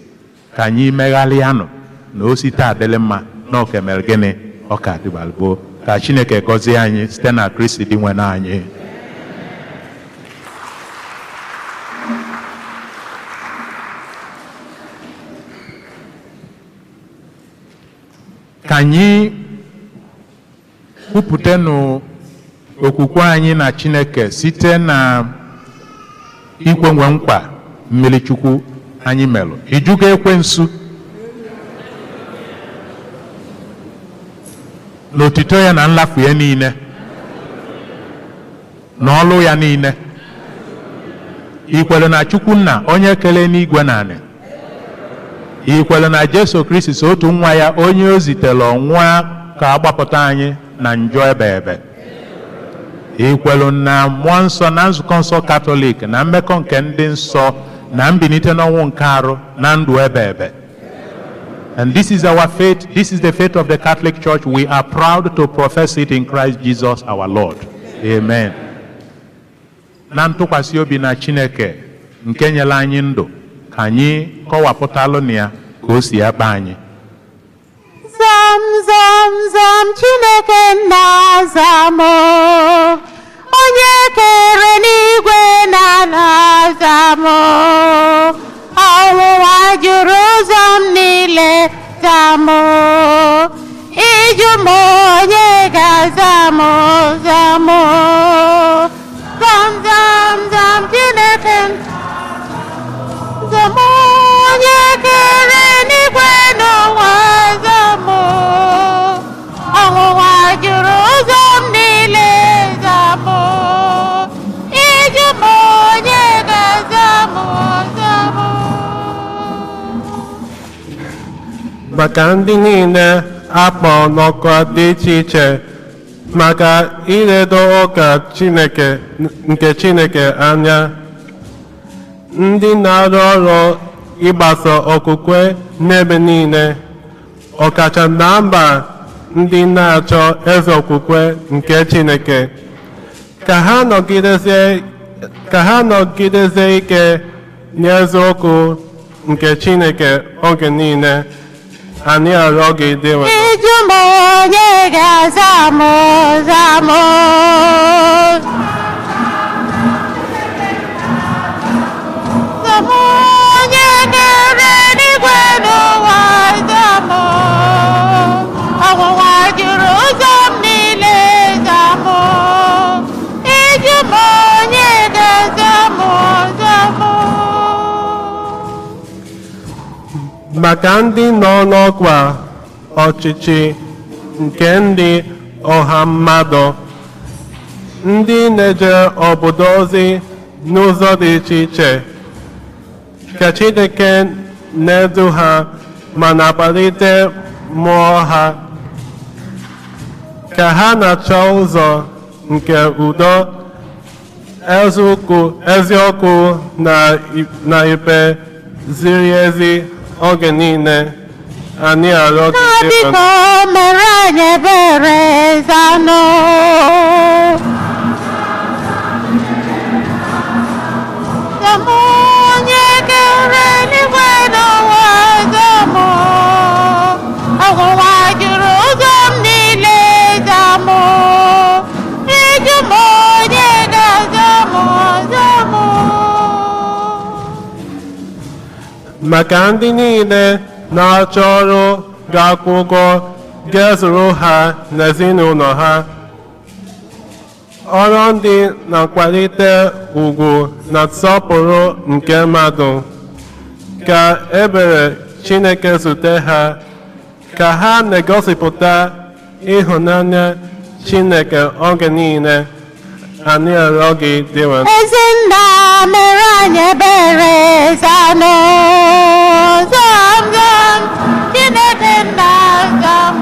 ka anyị meghalịanụ na o site adịlị mma na ọ ka mere gịnị ọ ka dịbalụbo. Ka Chineke gọzie anyị site na Kristi dị nwe na anyị. Ka anyị kwupụtanụ okwukwe anyị na Chineke site na ikwe nwe nkwa mmiri Chukwu anyị melụ. Ịjụga ekwensu n'otito ya na nlafu ya niile na ọlụ ya niile. Ikwere na Chukwu Nna onye kere n'igwe na anị. Ikwere na Jesu Kristi so otu nwa ya onye o zitere ọnwụa ka agbapụta anyị na njọ ebe ebe. Ikwere na mmụọ nsọ na nzukọ nsọ Katọlik na mmekọ nke ndị nsọ na mbilite n'ọnwụ nke arụ na ndụ ebe ebe. And this is our faith. This is the faith of the Catholic Church. We are proud to profess it in Christ Jesus our Lord. Amen. Na ntụkwasị obi na Chineke nke nyere anyị ndụ, ka anyị kọwapụtalụ na ya ka o si ebe anyị. Zam zam zam Chineke nna zamo, onye kere n'igwe na ala zamo, ọnwụnwa juru ụzọ m niile zamo, ịjụ m onye ga-azamo zamo. maka ndị niile akpọ n'ọkwa dị iche iche maka iledo ụka Chineke nke Chineke anya, ndị na-arụ ọrụ ịgbasa okwukwe n'ebe niile, ọkacha na mba ndị na-achọ eze okwukwe nke Chineke, ka ha nọgidezie ike n'eziokwu nke Chineke oge niile. Anyị arịọ gị dịwa Iju m onye ga-aza m ụza m. Onye kere eluigwe n'ụwa za m. Ọnwụnwa juru ụzọ m niile za m. Iju m onye ga-aza m ụza m. maka ndị nọ n'ọkwa ọchịchị nke ndị ọha mmadụ, ndị na-eje obodo ozi n'ụzọ dị iche iche, ka Chineke na-edu ha ma na-akpalite mmụọ ha, ka ha na-achọ ụzọ nke udo, eziokwu na ikpe ziri ezi oge niile. Anyị arịọ gị Biko mere anyị ebere zanụ. Onye kere eluigwe n'ụwa za m. Ọnwụnwa juru ụzọ m niile za m. Iju m onye ga-aza m za m. maka ndị niile na-achọ ọrụ ga-akwụ ụgwọ ga-ezuru ha n'ezinụlọ ha, ọrụ ndị na-akwalite ugwu na nsọpụrụ nke mmadụ, ka ebere Chineke zute ha, ka ha na-egosipụta ịhụnanya Chineke oge niile. Anyị arịọ gị dịwa Ezinna mere anyị ebere zanụ. Zam zam Chineke nna zam.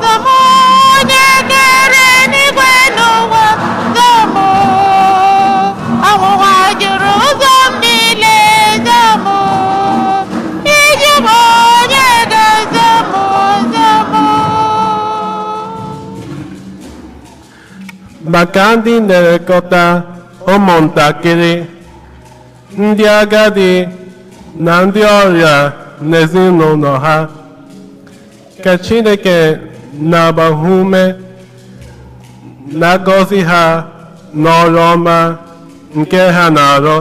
Zam onye kere eluigwe n'ụwa zam. Ọnwụnwa juru ụzọ m niile zam. Iju m onye ga-aza m zam. maka ndị na-elekọta ụmụntakịrị, ndị agadi na ndị ọrịa n'ezinụlọ ha, ka Chineke na-agbaha ume na-agọzi ha n'ọrụ ọma nke ha na-arụ.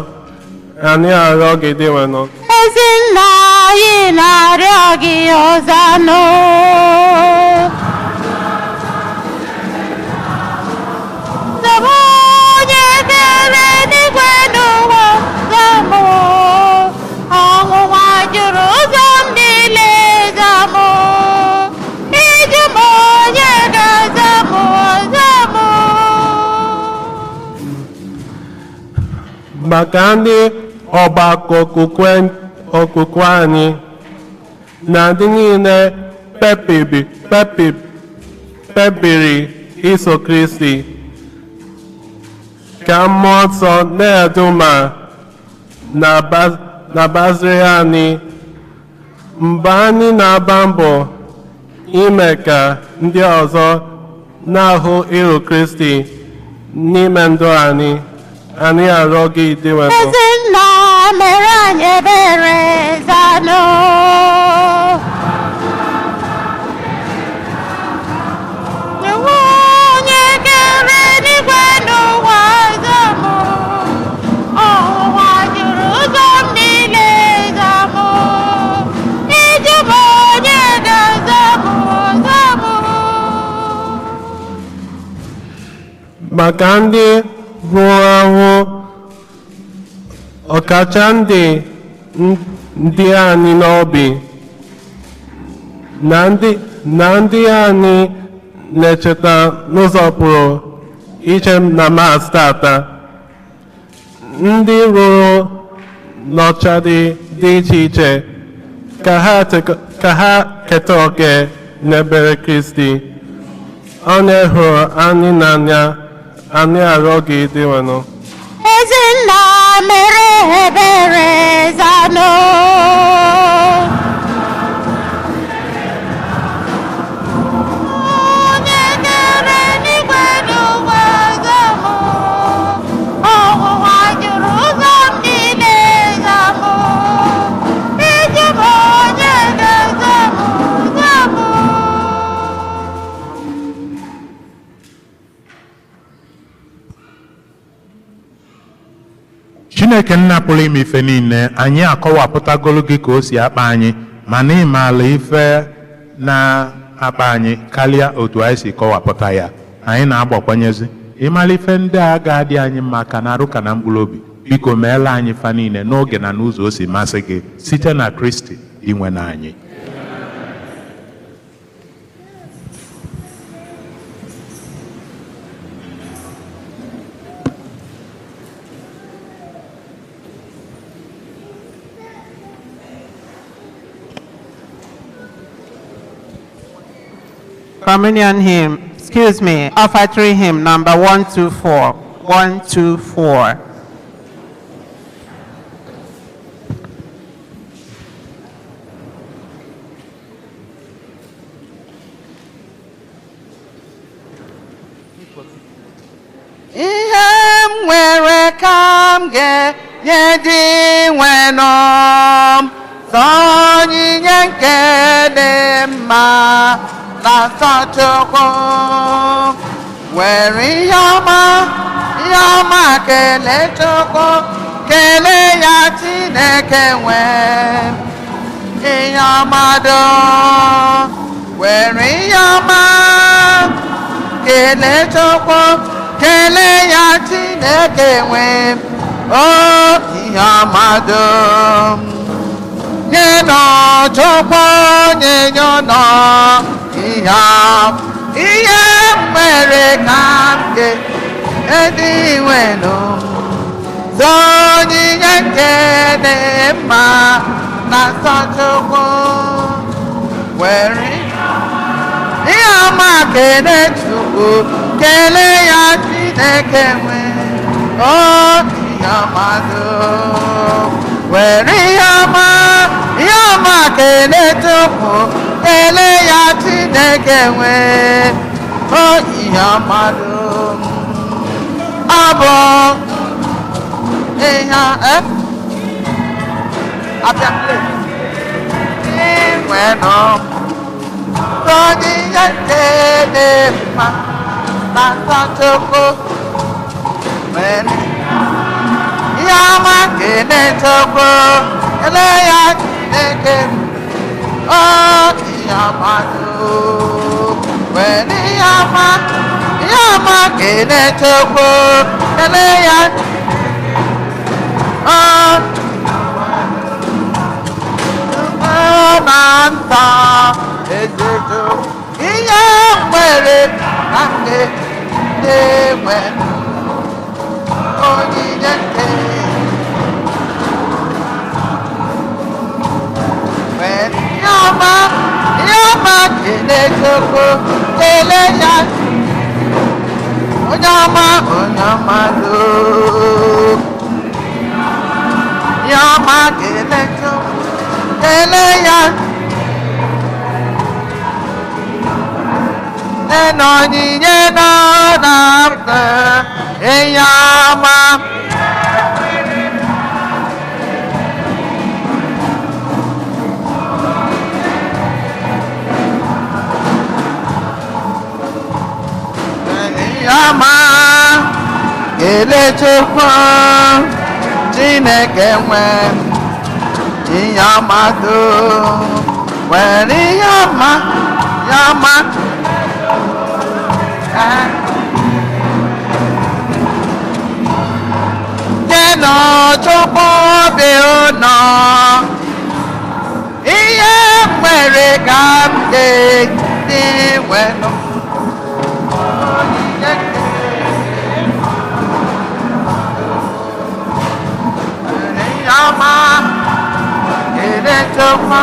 Anyị arịọ gị dịwanụ Ezinna anyị na-arịọ gị ọzanụ. Onye kere eluigwe n'ụwa za m. Ọnwụnwa juru ụzọ m niile za m. Iju m onye ga-aza m za m. maka ndị ọgbakọ okwukwe anyị na ndị niile kpebiri iso Kristi, ka mmụọ nsọ na-edu ma na-agbaziri anyị mgbe anyị na-agba mbọ ime ka ndị ọzọ na-ahụ iru Kristi n'ime ndụ anyị. Anyị arịọ gị dịwanụ Ezinna mere anyị ebere zanụ. Onye kere eluigwe n'ụwa za m. Ọnwụnwa juru ụzọ m niile za m. Iju m onye ga-aza m za m. maka ndị nwụrụ anwụ, ọkacha ndị anyị n'obi, na ndị anyị na-echeta n'ụzọ pụrụ iche na Mass tata, ndị rụrụ n'ọcha dị iche iche, ka ha keta oke n'ebere Kristi. Onye hụrụ anyị n'anya, anyị arịọ gị dịwanụ. Ezinna mere ebere zanụ. Onye kere eluigwe n'ụwa zamụ, ọnwụnwa juru ụzọ m niile zamụ, iji m onye ga-ezamụ zamụ. Chineke nna pụrụ ime ife niile, anyị akọwapụtagolu gị ka o si akpa anyị, ma na ịmaala ife na-akpa anyị karịa otu anyị si kọwapụta ya. Anyị na-agbakwanyezi ịmala ife ndị a ga-adị anyị mma ka na arụ ka na mkpụrụ obi. Biko meela anyị fa niile n'oge na n'ụzọ o si masị gị site na Kristi inwe na anyị. Communion hymn, offertory hymn number 124. 124. Ihe m nwere ka m ga-enye dị nwenụ m, sọ onyinye nke dị mma na nsọ Chukwu. Were ihe ọma kelee Chukwu, kelee ya Chineke nwee ihe ọma dum. Were ihe ọma kelee Chukwu, kelee ya Chineke nwee ihe ọma dum. Nye nọ Chukwu onyinye nọ ihe mere ka m ga-edi nwenụ, sọ onyinye nke dị mma na nsọ Chukwu. Were ihe ọma kelee Chukwu, kelee ya Chineke nwee ihe ọma dum. Were ihe ọma kelee Chukwu, kelee ya Chineke nwee ihe ọma dum. Ọ bụ ihe nwenụ, onyinye nke dị mma na nsọ Chukwu. Were ihe ọma kelee Chukwu, kelee ya Chineke ihe ọma dum. Were ihe ọma kelee Chukwu, kelee ya na nsọ eze Chukwu. Ihe nwere na nke na-enwe onyinye nke ihe ọma kelee Chukwu, kelee ya onye ọma dum. Ihe ọma kelee Chukwu, kelee ya na onyinye nọ na ihe ọma. Ọma kelee Chukwu, Chineke nwee ihe ọma dum. Were ihe ọma nyenụ Chukwu obi ụnọ, ihe nwere ka m ga-edi nwenụ. Kelee Chukwu,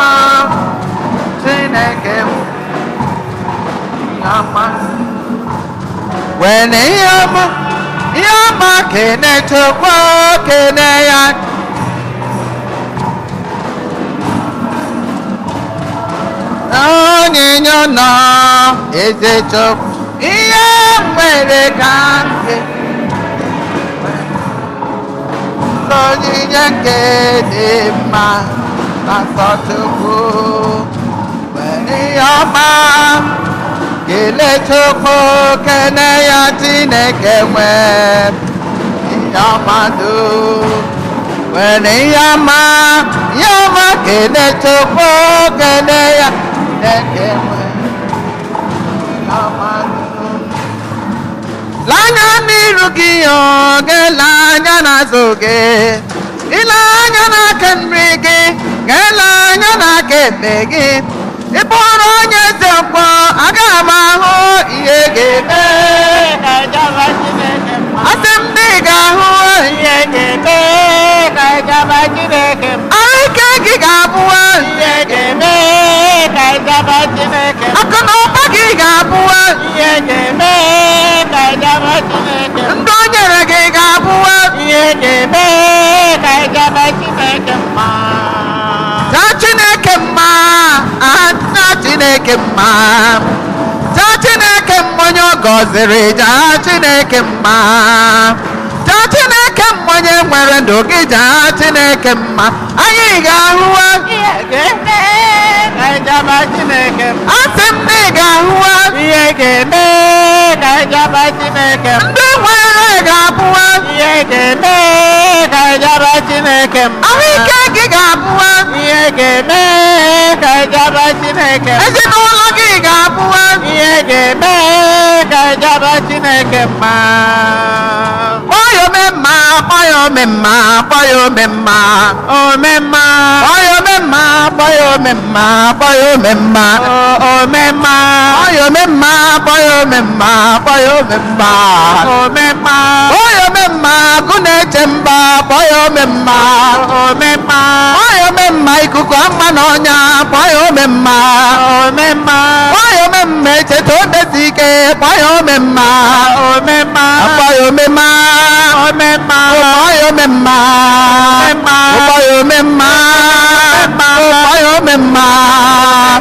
when Yama kene chokwa kene ya onye nyono eze chok ihe nwere ka nke onyinye nke dị mma na nsọchukwu nwere ọma kele chukwu kene ya Chineke nwe ihe ọma do nwere ihe ọma kele chukwu kene ya Chineke nwe ihe ọma do lanya n'iru gị oge lanya n'azụ gị ilanya n'aka nri gị ga-elanya n'aka ekpe gị ị bụrụ onye ezi ọkpọ aga m ahụ ihe ga-eme asị m na ị ga-ahụ ihe ga-eme ahụike gị ga-abụ ihe ga-eme akụ na ụba gị ga-abụ ihe ga-eme ndị o nyere gị ga-abụ ihe ga-eme Jaa Chineke mma jaa Chineke mma jaa Chineke mma onye ọ gọziri jaa Chineke mma jaa Chineke mma onye nwere ndụ gị jaa Chineke mma anyị ga-ahụ ihe ga-eme asị m na ị ga-ahụ ihe ga-eme ndị nwere ga-abụ ihe ga-eme Chineke ahụike gị ga-abụ ihe ga-eme Chineke ezinụlọ gị ga-abụ ihe ga-eme Chineke mma kpọọ omemma kpọọ omemma kpọọ omemma omemma kpọọ omemma kpọọ omemma kpọọ omemma omemma kpọọ omemma kpọọ omemma kpọọ omemma omemma kpọọ omemma agụ na-eche mba kpọọ omemma omemma kpọọ omemma ikuku ama n'ọnya kpọọ omemma omemma kpọọ omemma echeta obesi ike kpọọ omemma omemma kpọọ omemma omemma kpọọ omemma kpọọ omemma kpọọ omemma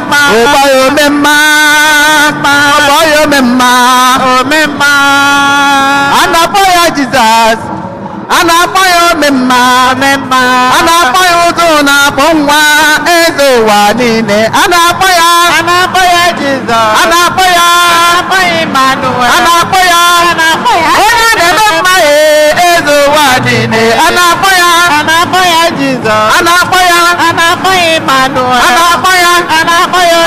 kpọọ omemma kpọọ omemma omemma a na-akpọ ya Jizọs a na-akpọ ya omemma omemma a na-akpọ ya ụzụ na-akpọ nwa eze ụwa niile a na-akpọ ya Jizọs a na-akpọ ya Emmanuel a na-akpọ ya onye na-eme mma eze ụwa niile a na-akpọ ya Jizọs a na-akpọ ya Emmanuel a na-akpọ ya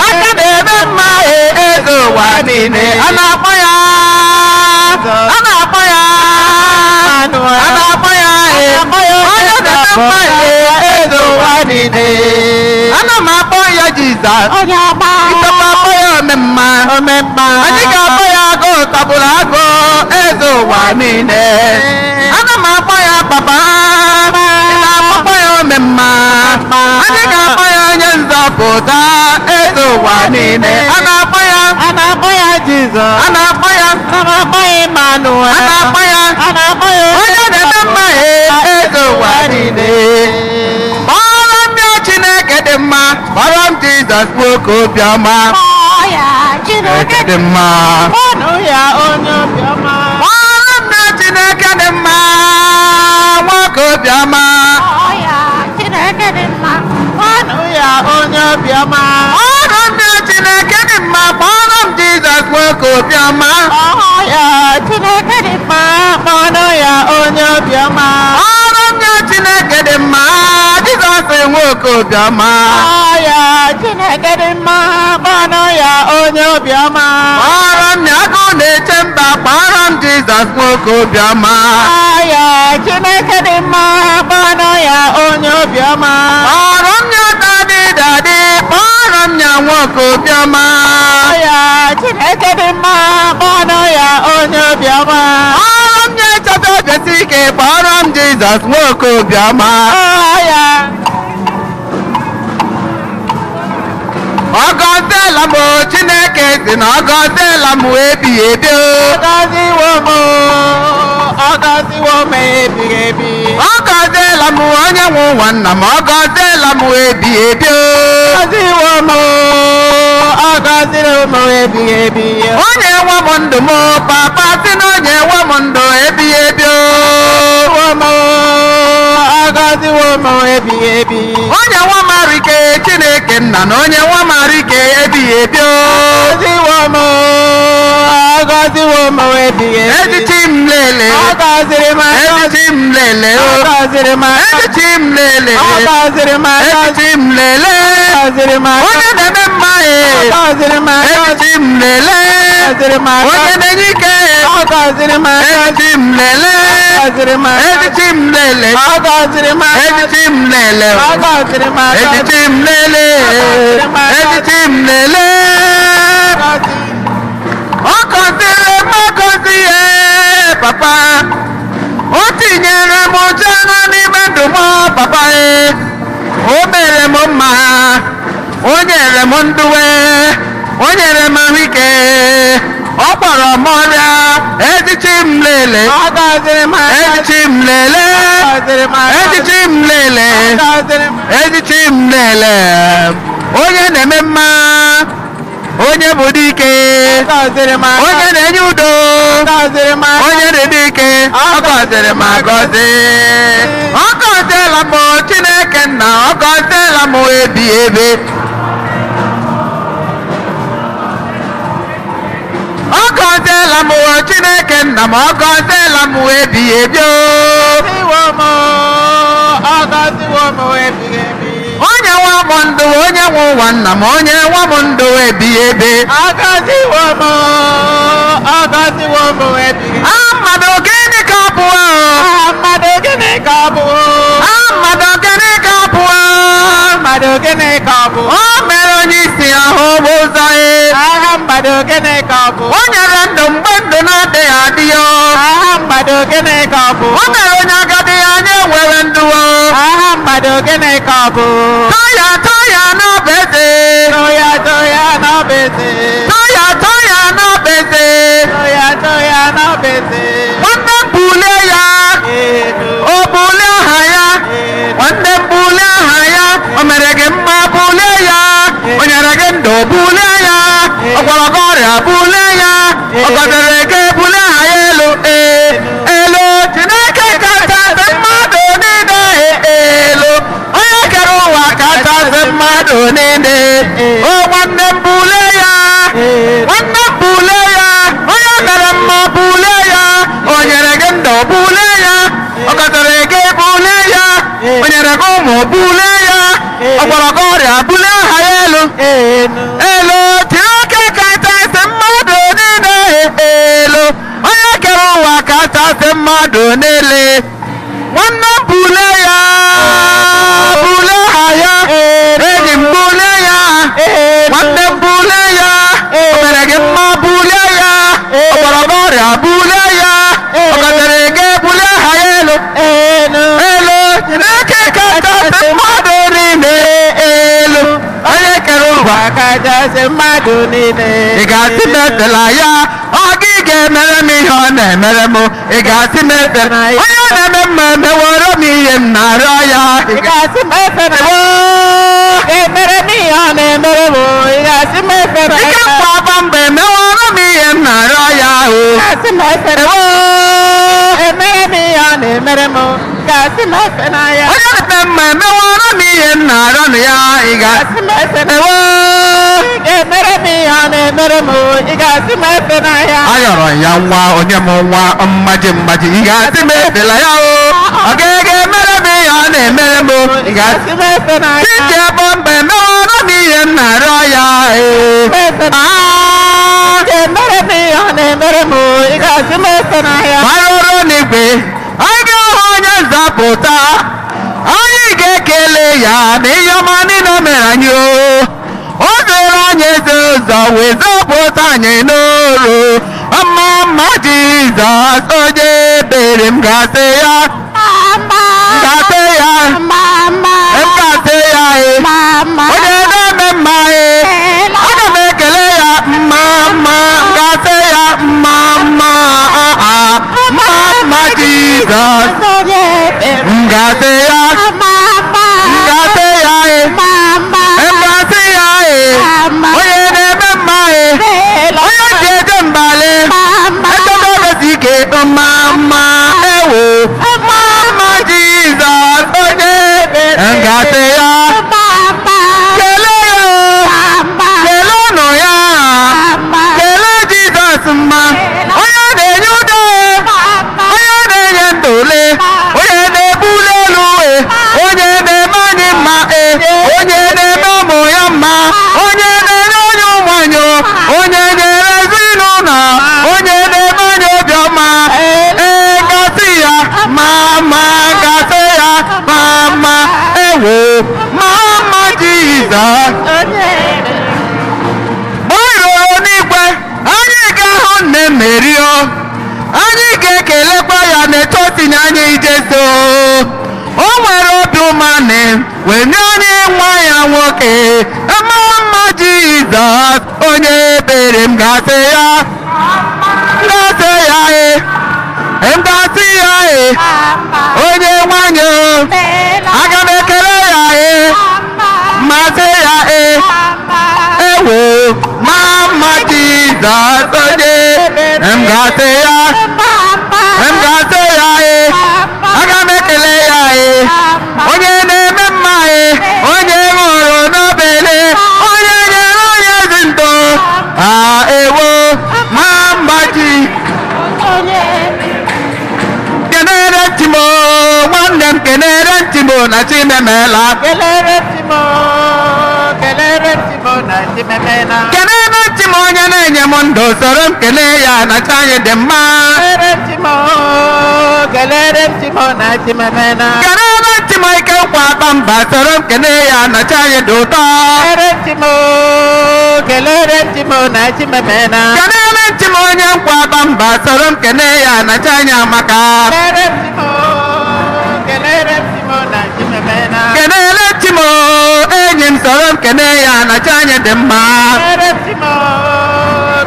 aka na-eme mma eze ụwa niile a na-akpọ ya a na-akpọ ya a na-akpọ ya onye na-eme mma eze ụwa niile ana m akpọ ya Jizọs ịtọpụ akpọ ya omemma anyị ga-akpọ ya agụ tagburu agụ eze ụwa niile ana m akpọ ya papa ị na-akpọ ya omemma anyị ga-akpọ ya onye nzọpụta eze ụwa niile a na-akpọ ya Jizọs a na-akpọ ya Emmanuel a na-akpọ ya onye na-eme mma eze ụwa niile kpọrọ m ya Chineke dị mma kpọrọ m Jizọs nwoke obiọma Chineke dị mma kpọrọ m ya Chineke dị mma nwoke obiọma Chineke dị mma kpọrọ ya onye obiọma kpọrọ m ya Chineke dị mma kpọrọ m Jizọs nwoke obiọma Chineke dị mma kpọrọ ya onye obiọma kpọrọ m ya Chineke dị mma Jizọs nwoke obiọma Chineke dị mma kpọrọ ya onye obiọma kpọrọ m ya agụ na-eche mba kpọrọ m Jizọs nwoke obiọma Chineke dị mma kpọrọ ya onye obiọma kpọrọ m ya dadi kpọrọ m ya nwoke obiọma Chineke dị mma kpọrọ ya onye obiọma kpọrọ m ya chọta obesi ike kpọrọ m Jizọs nwoke obiọma ọ gọziela m Chineke si na ọ gọziela m ebighị ebi o. Ọgọziwo m o, ọgọziwo m ebighị ebi. Ọ gọziela m onye nwe ụwa nna m, ọ gọziela m ebighị ebi o. Ọgọziwo m o, ọgọziwo m ebighị ebi. Onye nwe m ndụ m, papa si na onye nwe m ndụ ebighị ebi o. Ọgọziwo m ebighị ebi. Onye nwe m arike Chineke nna na onye nwe m arike ebighị ebi o. Ọgọziwo m, ọgọziwo m ebighị ebi. Ejichi m lele, Ọgọziri m, ejichi m lele o. ọgọziri m, Ejichi m lele, ọgọziri m, ejichi m lele. ọgọziri m, Onye na-eme mma e, ọgọziri m, ejichi m lele. ọgọziri m, Onye na-enye ike, ọgọziri m, ejichi m lele. ọgọziri m, Ejichi m lele, ọgọziri m, ejichi m lele. ọgọziri m, Ejichi m lele, ejichi m lele. Ọ gọziri m agọzi ya papa. O tinyere m ụjọ n'ime ndụ m papa e. O mere m mma, o nyere m ndụ o nyere m ahụike. Ọ kpọrọ m ọrịa, ejichi m lele. ọgọziri m, Ejichi m lele, ọgọziri m, ejichi m lele, ọgọziri m, ejichi m lele. Onye na-eme mma, onye bụ dike, ọgọziri m, onye na-enye udo, ọgọziri m, onye dị dike. Ọ gọziri m agọzi, ọ gọziela m Chineke nna, ọ gọziela m ebighị ebi. Ọ gọziela m Chineke nna m, ọ gọziela m ebighị ebi o. ọgọziwo m, ọgọziwo m ebighị ebi. Onye nwe m ndụ, onye nwe ụwa nna m, onye nwe m ndụ ebighị ebi. Ọgọziwo m, ọgọziwo m ebighị ebi. Mmadụ gịnị ka ọ bụ? Mmadụ gịnị ka ọ bụ? Mmadụ gịnị ka ọ bụ? Mmadụ gịnị ka ọ bụ? O mere onye isi ahụ bụ ụzọ ya. Aha mmadụ gịnị ka ọ bụ? O nyere ndụ mgbe ndụ na-adịghị adị ya. Aha mmadụ gịnị ka ọ bụ? O mere onye agadi ya nye nwere ndụ. Aha mmadụ gịnị ka ọ bụ? Tọya tọya n'ọba eze. Toya toya n'obeze. Tọya tọya n'ọba eze. Toya toya n'obeze. Nwanne m bulie ya. O bulie aha ya. Nwanne m bulie aha ya. O mere gị mma bulie ya. O nyere gị ndụ bulie ya. Ọ gwọrọ gị ọrịa bulie ya. Ọ gọziri gị bulie aha ya elu. Elu Chineke kachasị mmadụ niile elu. Onye kere ụwa kachasị mmadụ niile. O nwanne m bulie ya. Nwanne m bulie ya. Onye mere mma bulie ya. O nyere gị ndụ bulie ya. Ọ gọziri gị bulie ya. O nyere gị ụmụ bulie ya. Ọ gwọrọ gị ọrịa bulie aha ya elu. Elu Chineke kachasị mmadụ niile elu. Onye kere ụwa kachasị mmadụ niile. Nwanne m bulie ya. Bulie aha ya. Enyi m bulie ya. Nwanne m bulie ya. O mere gị mma bulie ya. Ọ gwọrọ gị ọrịa bulie ya. Ọ gọziri gị bulie aha ya elu. Elu Chineke kachasị mmadụ niile elu. Onye kere ụwa Kachasị mmadụ niile. ị ga-asị m efela ya. Ọ gị ga-emere m ihe ọ na-emere m. Ị ga-asị m efela ya. Onye na-eme mma emeworo m ihe m na-arịọ ya. Ị ga-asị m efe na ya. Emere m ihe ọ na-emere m. Ị ga-asị m efe na ya. Ike mkpa mgbe emeworo m ihe m na-arịọ ya. Ị ga-asị m efe na ya. Emere m ihe ọ na-emere m. Ị ga-asị m efe na ya. Onye na-eme mma emeworo m ihe m na-arịọ na ya. Ị Gasị m efe na ya. Emere m ihe ọ na-emere m. Ị ga-asị m efe na ya. ayọrọ ya nwa onye m nwa mmaji mmaji. Ị ga-asị m efela ya o. Ọ ga-ege emere m ihe ọ na-emere m. Ị ga-asị Gasị m efe na ya. Titi bụ mgbe emeworo m ihe m na-arịọ ya. Efe na ya. Emere m ihe ọ na-emere m. Ị ga-asị m efe na ya. Gbarụrụ n'igwe anyị ga-ahụ onye nzọpụta. Anyị ga-ekele ya na ihe ọma niile o mere anyị o. O zoro anyị ezi ụzọ wee zọpụta anyị n'oru. Ọma mma Jizọs onye ebere m ga-asị ya. Ga-asị ya. M ga-asị ya. Onye na-eme mma. Aga m ekele ya mma. Jesus. Ngase ya. Ngase ya e. Ngase ya e. Oye ne mama e. Oye jeje mbale. Eto bebe sike mama ewo. Mama Jesus. Oye ngase ya. Kele yo. Kele no ya. Kele Jesus ma. Oye ne nyude. Oye ne yendole. Oye ne bulelu e. Oye ne mani ma e. Oye ne mamo ya ma. Oye ne nyonyo wanyo. Oye ne rezinu na. Oye ne manyo bioma. Gasiya. Mama gasiya. Mama ewo. Mama Jesus. Boiro n'igwe. Anyị ga-ahụ nne merio. Anyị ga-ekelekwa ya n'etosi na anyị ijeso. O nwere obi ụmanị wee nye onye nwa ya nwoke. Mama Jesus onye ebere m gasị ya. Gasị ya e. M gasị ya e. Onye nwanyị o. Aga m ekele ya e. Masị ya e. Ewo. Mama Jesus onye m gasị ya. M gasị ya e. Aga m ekele ya e. Onye na-eme mma e. Onye ṅụrụ n'obele. Onye nyere onye ezi ndụ. Ewo. Mama Jesus. Kenere Timo. Nwanne m kenere Timo na Chimemela. Kelere Timo na Chimemela. Kenere Timo onye na-enye m ndụ soro m kelee ya na chi anyị dị mma. Kelere Timo na Chimemela. Kenere Timo ike nkwa akpa mba soro m kelee ya na chi anyị dị ụtọ. Kelere Timo na Chimemela. Kenere Timo onye nkwa akpa mba soro m kelee ya na chi anyị amaka. Kelere Timo na Chimemela. Kenere Timo enyi m soro m kelee ya na chi anyị dị mma.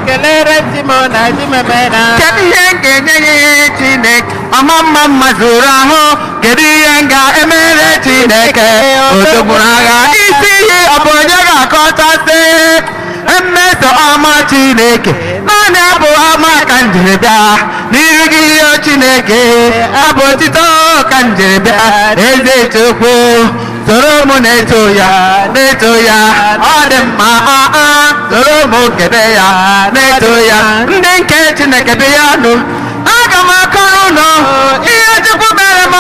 Kelere Timo na Chimemela. Kedu ihe m ga-enye ya Chineke ọma mma mma zuru ahụ? Kedu ihe m ga-emere Chineke otogburu agha? Isi iyi ọ bụ onye ga-akọtasị mmeso ọma Chineke? Naanị abụ ọma ka m jiri bịa n'iru gị o Chineke. Abụ otito ka m jiri bịa eze Chukwu. Soro m na-eto ya na-eto ya ọ dị mma. Soro m kebe ya na-eto ya. Ndị nke Chineke dị ya nụ. Aga m akọrọ ụlọ ihe Chukwu mere m.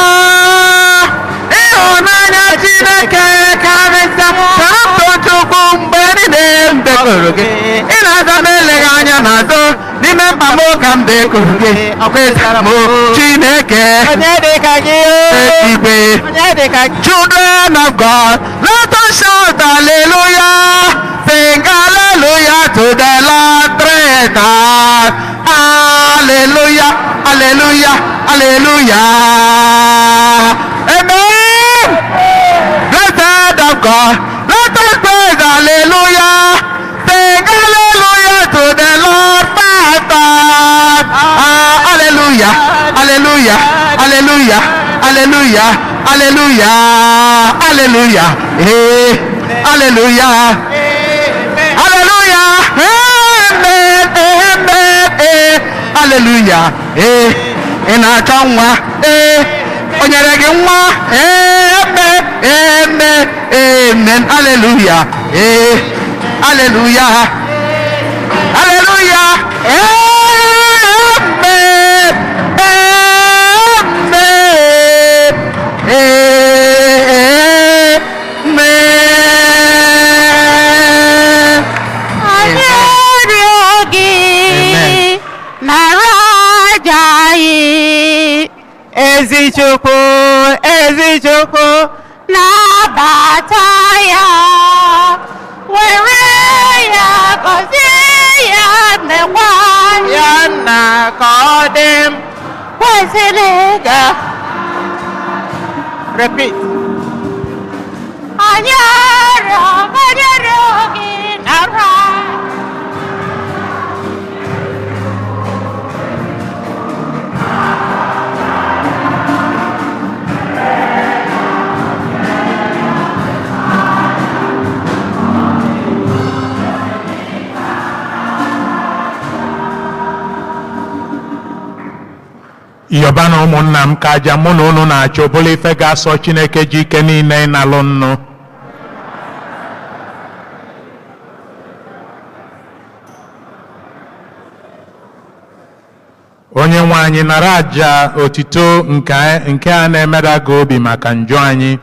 Ịhụnanya Chineke karịsịa ka mbụ Chukwu mgbe niile m bekọrọ gị. Ị na-aza m eleghị anya n'azụ n'ime mkpa m ka m bekọrọ gị. Ọkwa ịzara m Chineke Onye dị ka gị. igwe. Onye dị ka gị. Children of God, let us shout hallelujah. Sing hallelujah to the Lord three times. Hallelujah, hallelujah, hallelujah. Amen. Blessed of God, let us praise hallelujah. Sing hallelujah to the Lord five times. Hallelujah, hallelujah, hallelujah, hallelujah, hallelujah, hallelujah. Hey, hallelujah. Hallelujah. Amen. Amen. Hallelujah. Ị na-achọ nwa? O nyere gị nwa? Amen. Amen. Amen. Hallelujah. Hallelujah. Hallelujah. Amen. Chukwu nabata ya were ya gọzie ya mekwa ya nna ka ọ dị m kwesịrị ga repeat anyị arịọ gị nara Yọba na ụmụnna m ka aja mụ na unu na-achọ bụrụ ife ga-asọ Chineke ji ike niile ịnalụ nnu. Onye nwe anyị nara aja otito nke a na-emeda gị obi maka njọ anyị,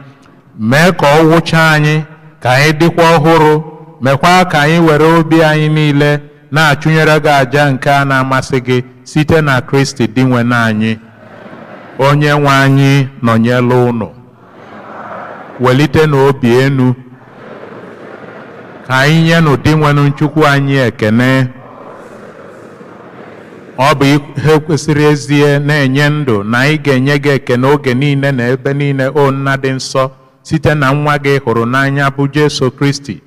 mee ka ọ wụcha anyị ka anyị dịkwa ọhụrụ, mekwa ka anyị were obi anyị niile na-achụnyere gị aja nke a na-amasị gị site na Kristi dị nwe anyị. Onye nwe anyị nọnyelu unu, welite n'obi enu ka anyị nyenụ dị nwenu Chukwu anyị ekene. Ọ bụ ihe kwesịrị ezie na-enye ndụ na anyị ga-enye gị ekene oge niile na ebe niile, o nna dị nsọ, site na nwa gị hụrụ n'anya bụ Jesu Kristi.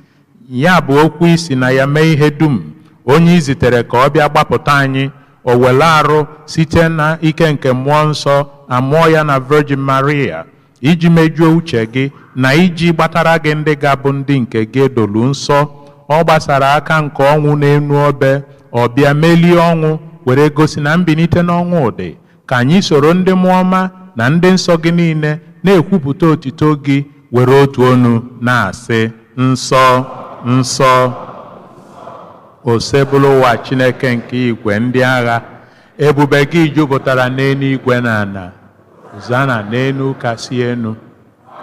Ya bụ okwu isi na ya mee ihe dum, onye izitere ka ọ bịa gbapụta anyị, o were arụ site na ike nke mmụọ nsọ, amụọ ya na Virgin Maria, iji mejuo uche gị na iji gbatara gị ndị ga-abụ ndị nke gị edolu nsọ. Ọ gbasara aka nke ọnwụ n'enu obe, ọ bịa melie ọnwụ, were gosi na mbilite n'ọnwụ dị. Ka anyị soro ndị mmụọ ọma na ndị nsọ gị niile na-ekwupụta otito gị, were otu onu na-asị: nsọ nsọ, osebụlụ ụwa Chineke nke igwe ndị agha, ebube gị jupụtara n'eluigwe na ala. Hozana n'elu kasị enu.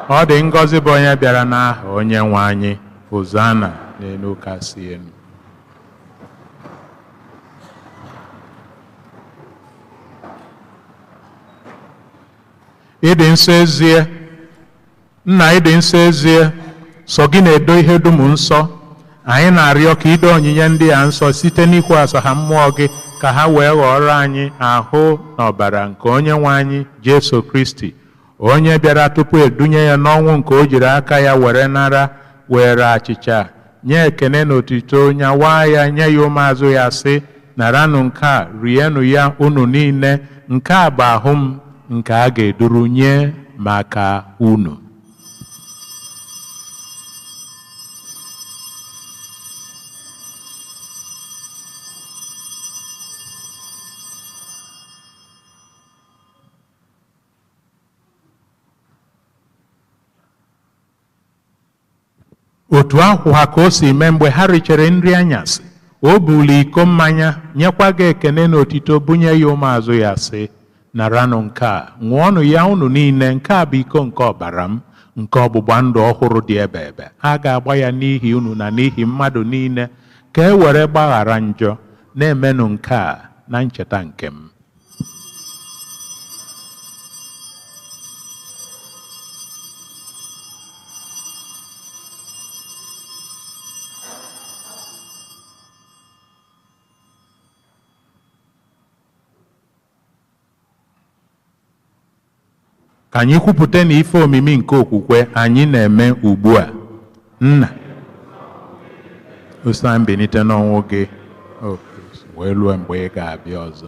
Ọ dị ngọzi bụ onye bịara n'aha onye nwe anyị. Hozana n'elu kasị enu. Ịdị nsọ ezie, nna ịdị nsọ ezie, sọ gị na-edo ihe dum nsọ. Anyị na-arịọ ka ido onyinye ndị a nsọ site n'ikwasa ha mmụọ gị, ka ha wee ghọrọ anyị ahụ na ọbara nke onye nwe anyị Jesu Kristi, onye bịara tupu edunye ya n'ọnwụ nke o jiri aka ya were nara, were achịcha, nye ekene na otito, nyawaa ya, nye ya ụmụazụ ya, sị: naranụ nke a, rienụ ya unu niile, nke a bụ ahụ m nke a ga-eduru nye maka unu. Otu ahụ ka o si mee mgbe ha richara nri anyasị. O buli iko mmanya, nyekwa gị ekene na otito, bunye ya ụmụazụ ya, sị: naranụ nke a, ṅụọnụ ya unu niile, nke a bụ iko nke ọbara m, nke ọgbụgba ndụ ọhụrụ dị ebe ebe. A ga-agba ya n'ihi unu na n'ihi mmadụ niile, ka e were gbaghara njọ. Na-emenụ nke a na ncheta nke m. Ka anyị kwupụta na ife omimi nke okwukwe anyị na-eme ugbu a. Nna, o na mbilite n'ọnwụ gị wee ruo mgbe ị ga-abịa ọzọ.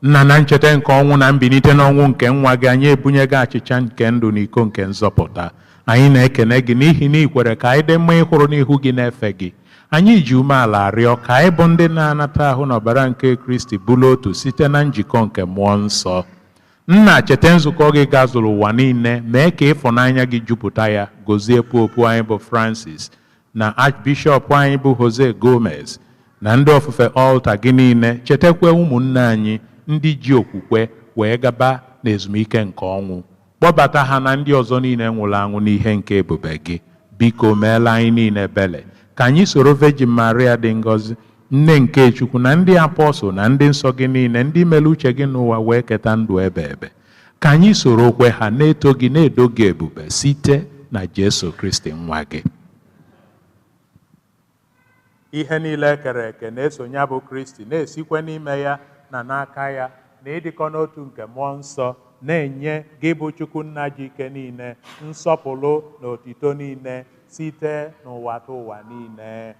Nna, na ncheta nke ọnwụ na mbilite n'ọnwụ nke nwa gị, anyị ebunye gị achịcha nke ndụ na iko nke nzọpụta. Anyị na-ekene gị n'ihi na ị kwere ka anyị dị mma ịhụrụ n'ihu gị na-efe gị. Anyị ji umeala arịọ ka anyị bụ ndị na-anata ahụ na ọbara nke Kristi bụrụ otu site na njikọ nke mmụọ nsọ. Nna, cheta nzukọ gị gazuru ụwa niile, mee ka ịfụnanya gị jupụta ya. Gozie popu anyị bụ Francis, na Archbishop anyị bụ Jose Gomez, na ndị ofufe altar gị niile. Chetakwa ụmụnne anyị ndị ji okwukwe wee gaba n'ezumike nke ọnwụ. Kpọbata ha na ndị ọzọ niile nwụrụ anwụ n'ihe nke ebube gị. Biko meela anyị niile ebere, ka anyị soro Virgin Maria dị ngọzi, nne nke Chukwu, na ndị apọstụl na ndị nsọ gị niile, ndị mere uche gị n'ụwa wee keta ndụ ebe ebe. Ka anyị soro okwe ha na-eto gị, na-edo gị ebube site na Jesu Kristi nwa gị. Ihe niile ekere eke na-esonye bụ Kristi, na-esikwa n'ime ya na n'aka ya, na ịdịkọ n'otu nke mmụọ nsọ, na-enye gị bụ Chukwu nna ji ike niile, nsọpụrụ na otito niile site n'ụwa ta ụwa niile.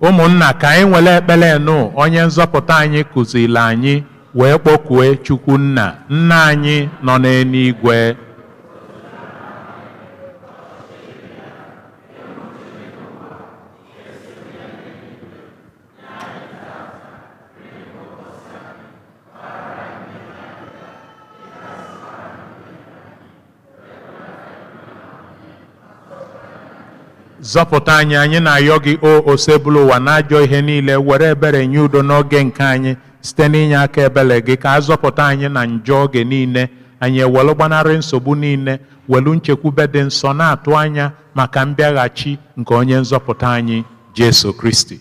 Ụmụnna, ka anyị nwere ekpere nụ onye nzọpụta anyị kụziri anyị wee kpọkue Chukwu Nna nna anyị nọ n'eluigwe. Zọpụta anyị, anyị na-ayọ gị o osebụlụ ụwa n'ajọ ihe niile, were ebere nye udo n'oge nke anyị site n'inye aka ebere gị, ka a zọpụta anyị na njọ oge niile, anyị ewelu gbanarị nsogbu niile, welu nchekwube dị nsọ, na-atụ anya maka mbịaghachi nke onye nzọpụta anyị Jesu Kristi.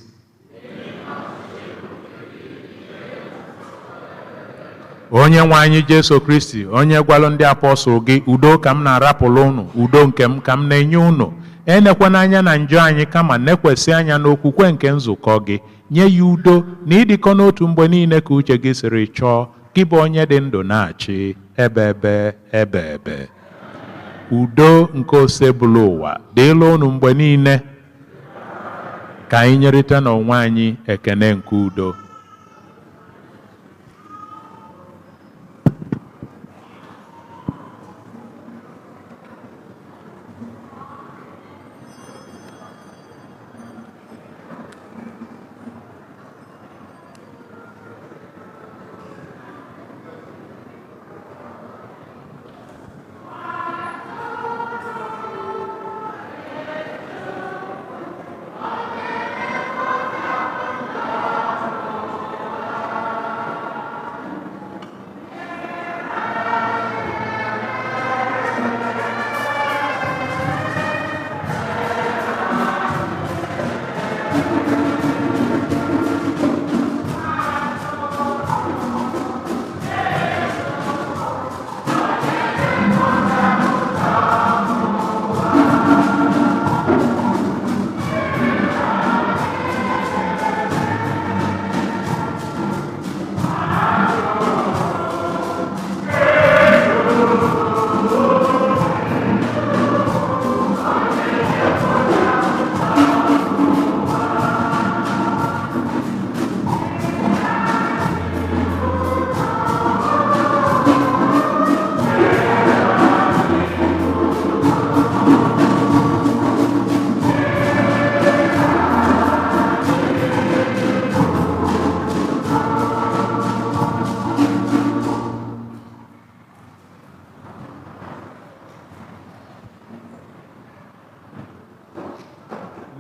Onye nwe anyị Jesu Kristi, onye gwalụ ndị apọstụl gị, udo ka m na-arapụrụ unu, udo nke m ka m na-enye unu, enekwana anya na njọ anyị, kama nekwesị anya n'okwukwe nke nzukọ gị, nye ya udo na ịdịkọ n'otu mgbe niile ka uche gị siri chọọ, gị bụ onye dị ndụ na-achị ebe. Udo nke osebụlụ ụwa dịla unu mgbe niile. Ka anyị nyerịta n'onwe anyị ekene nke udo.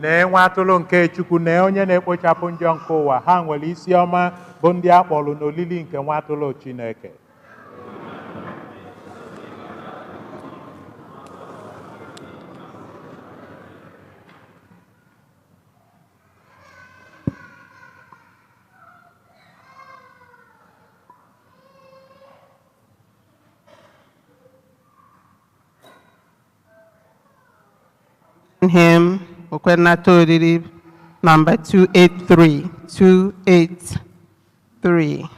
Nee nwa atụrụ nke Chukwu, nee onye na-ekpochapụ njọ nke ụwa, ha nwere isi ọma bụ ndị a kpọrọ n'olili nke nwa atụrụ Chineke. Hymn Okwenata Oriri number 283. 283.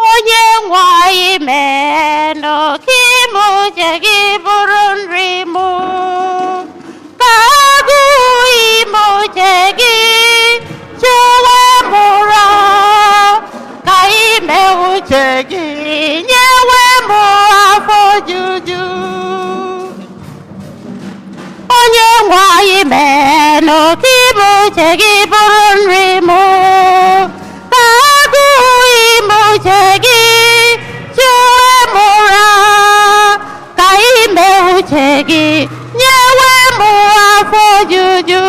Onye nwe anyị mee n'oke ime uche gị bụrụ nri mụ, ka agụụ ime uche gị chụwa mụrụ, ka ime uche gị nyewe mụ afọ juju. Onye nwe anyị mee n'oke ime uche gị bụrụ nri mụ, ka agụụ ime uche gị chụwa mụrụ, ka ime uche gị nyewe mụ afọ juju.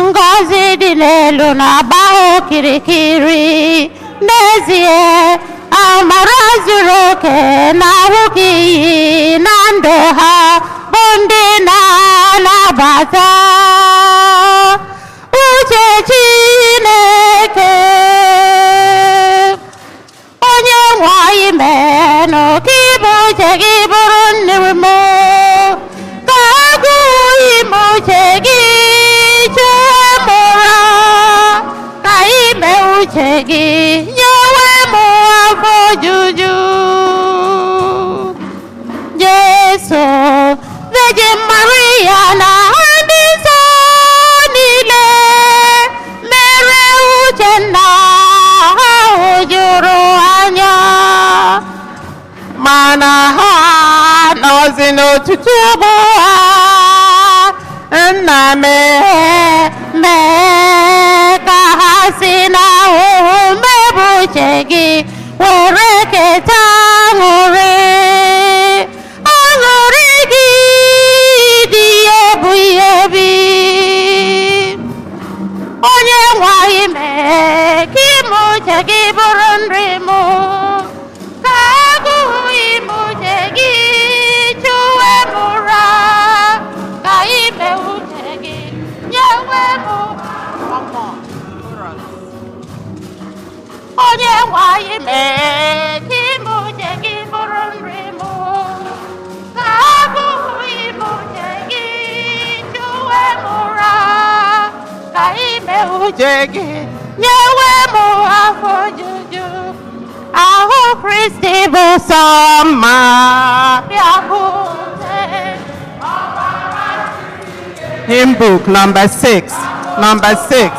Ngọzi dị n'elu na-agba okirikiri, n'ezie amara zuru oke na-ahụ gị iyi na ndụ ha bụ ndị na-anabata uche Chineke. Onye nwe anyị mee n'oke ime uche gị bụrụ nri m, ka agụụ ime uche gị chụọ mụrụ, ka ime uche gị nyewe mụ na ha nọzi n'otutu bụ ha nna mee ka ha si n'ahụhụ mmebu uche gị were keta aṅụrị aṅụrị gị dị ebighị ebi. Onye nwe anyị mee ka ime uche gị bụrụ nri m, ka agụụ ime uche gị chụwe m ụra, ka ime uche gị nyewe m ọmọ. Onye nwe anyị mee ka ime uche gị bụrụ nri m, ka agụụ ime uche gị chụwe m ụra, ka ime uche gị nyewe m afọ ojuju. Ahụ Kristi bụ sọ mma bịakwute. Hymn book number 6. Number 6.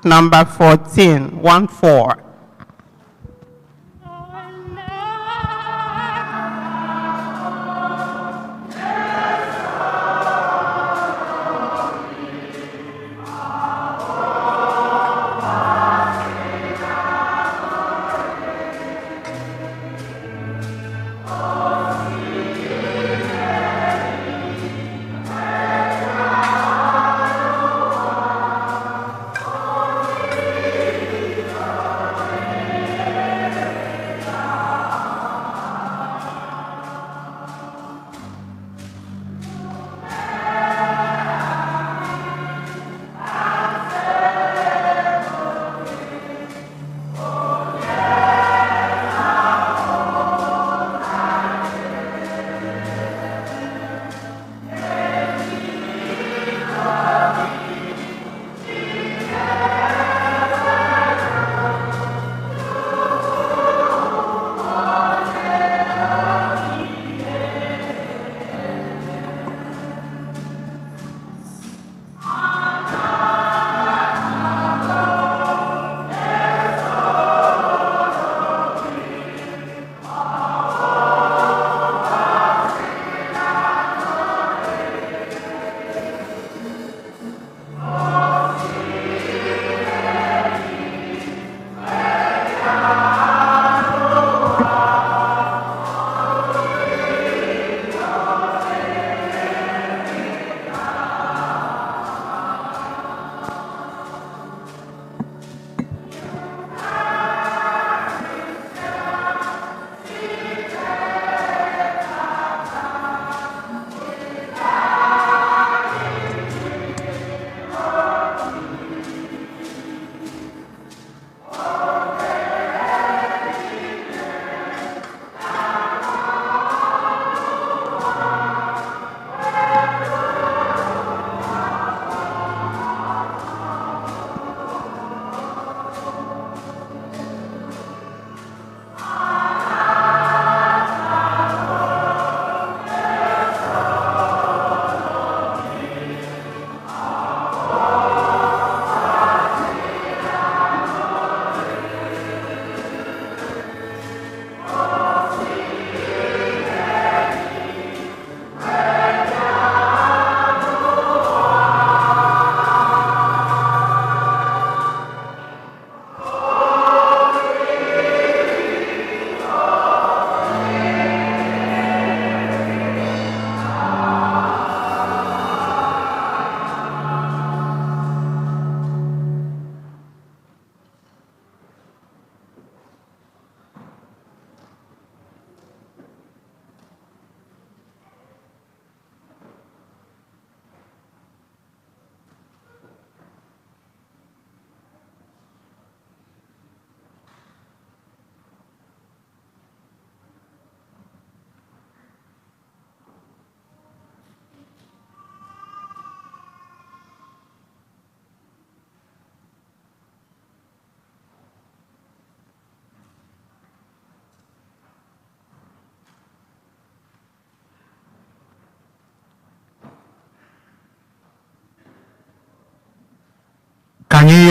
Number 14, 1-4.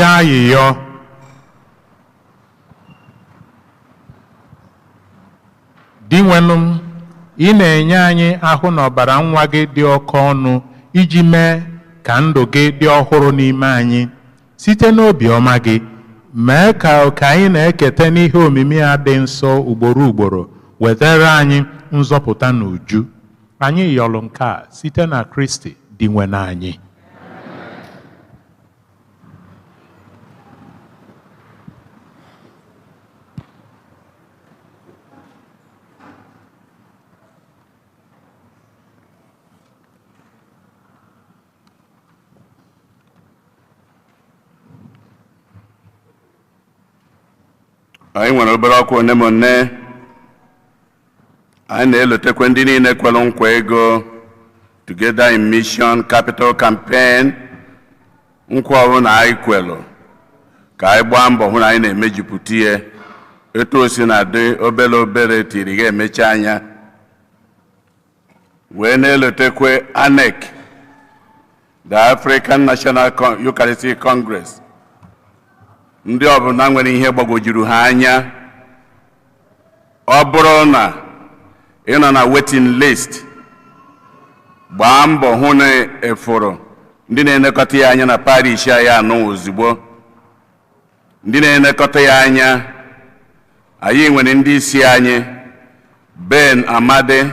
arịọ ayịyọ di nwenụ m ị na-enye anyị ahụ na ọbara nwa gị dị oke ọnụ iji mee ka ndụ gị dị ọhụrụ n'ime anyị site n'obiọma gị mee ka anyị na-eketa n'ihe omimi a dị nsọ ugboro ugboro wetara anyị nzọpụta n'uju anyị yọrọ nke a site na Kristi dị nwe n'anyị. anyị nwere obere ọkwa one ma one anyị na-elotekwa ndị niile kwere nkwa ego Together in Mission Capital Campaign nkwa ọrụ na anyị kwelu ka anyị gbaa mbọ hụ na anyị na-emejupụta ihe etu o si na-adị obere obere tiri ga-emechi anya wee na-elotekwe ANEC, the African National Eucharistic Congress. Ndị ọbụla nwere ihe gbagwojuru ha anya ọ bụrụ na ị nọ na waiting list gbaa mbọ hụ na efuru ndị na-elekọta ya anya na parish ya anọ ozugbo. Ndị na-elekọta ya anya anyị nwere ndị isi anyị Ben Amade,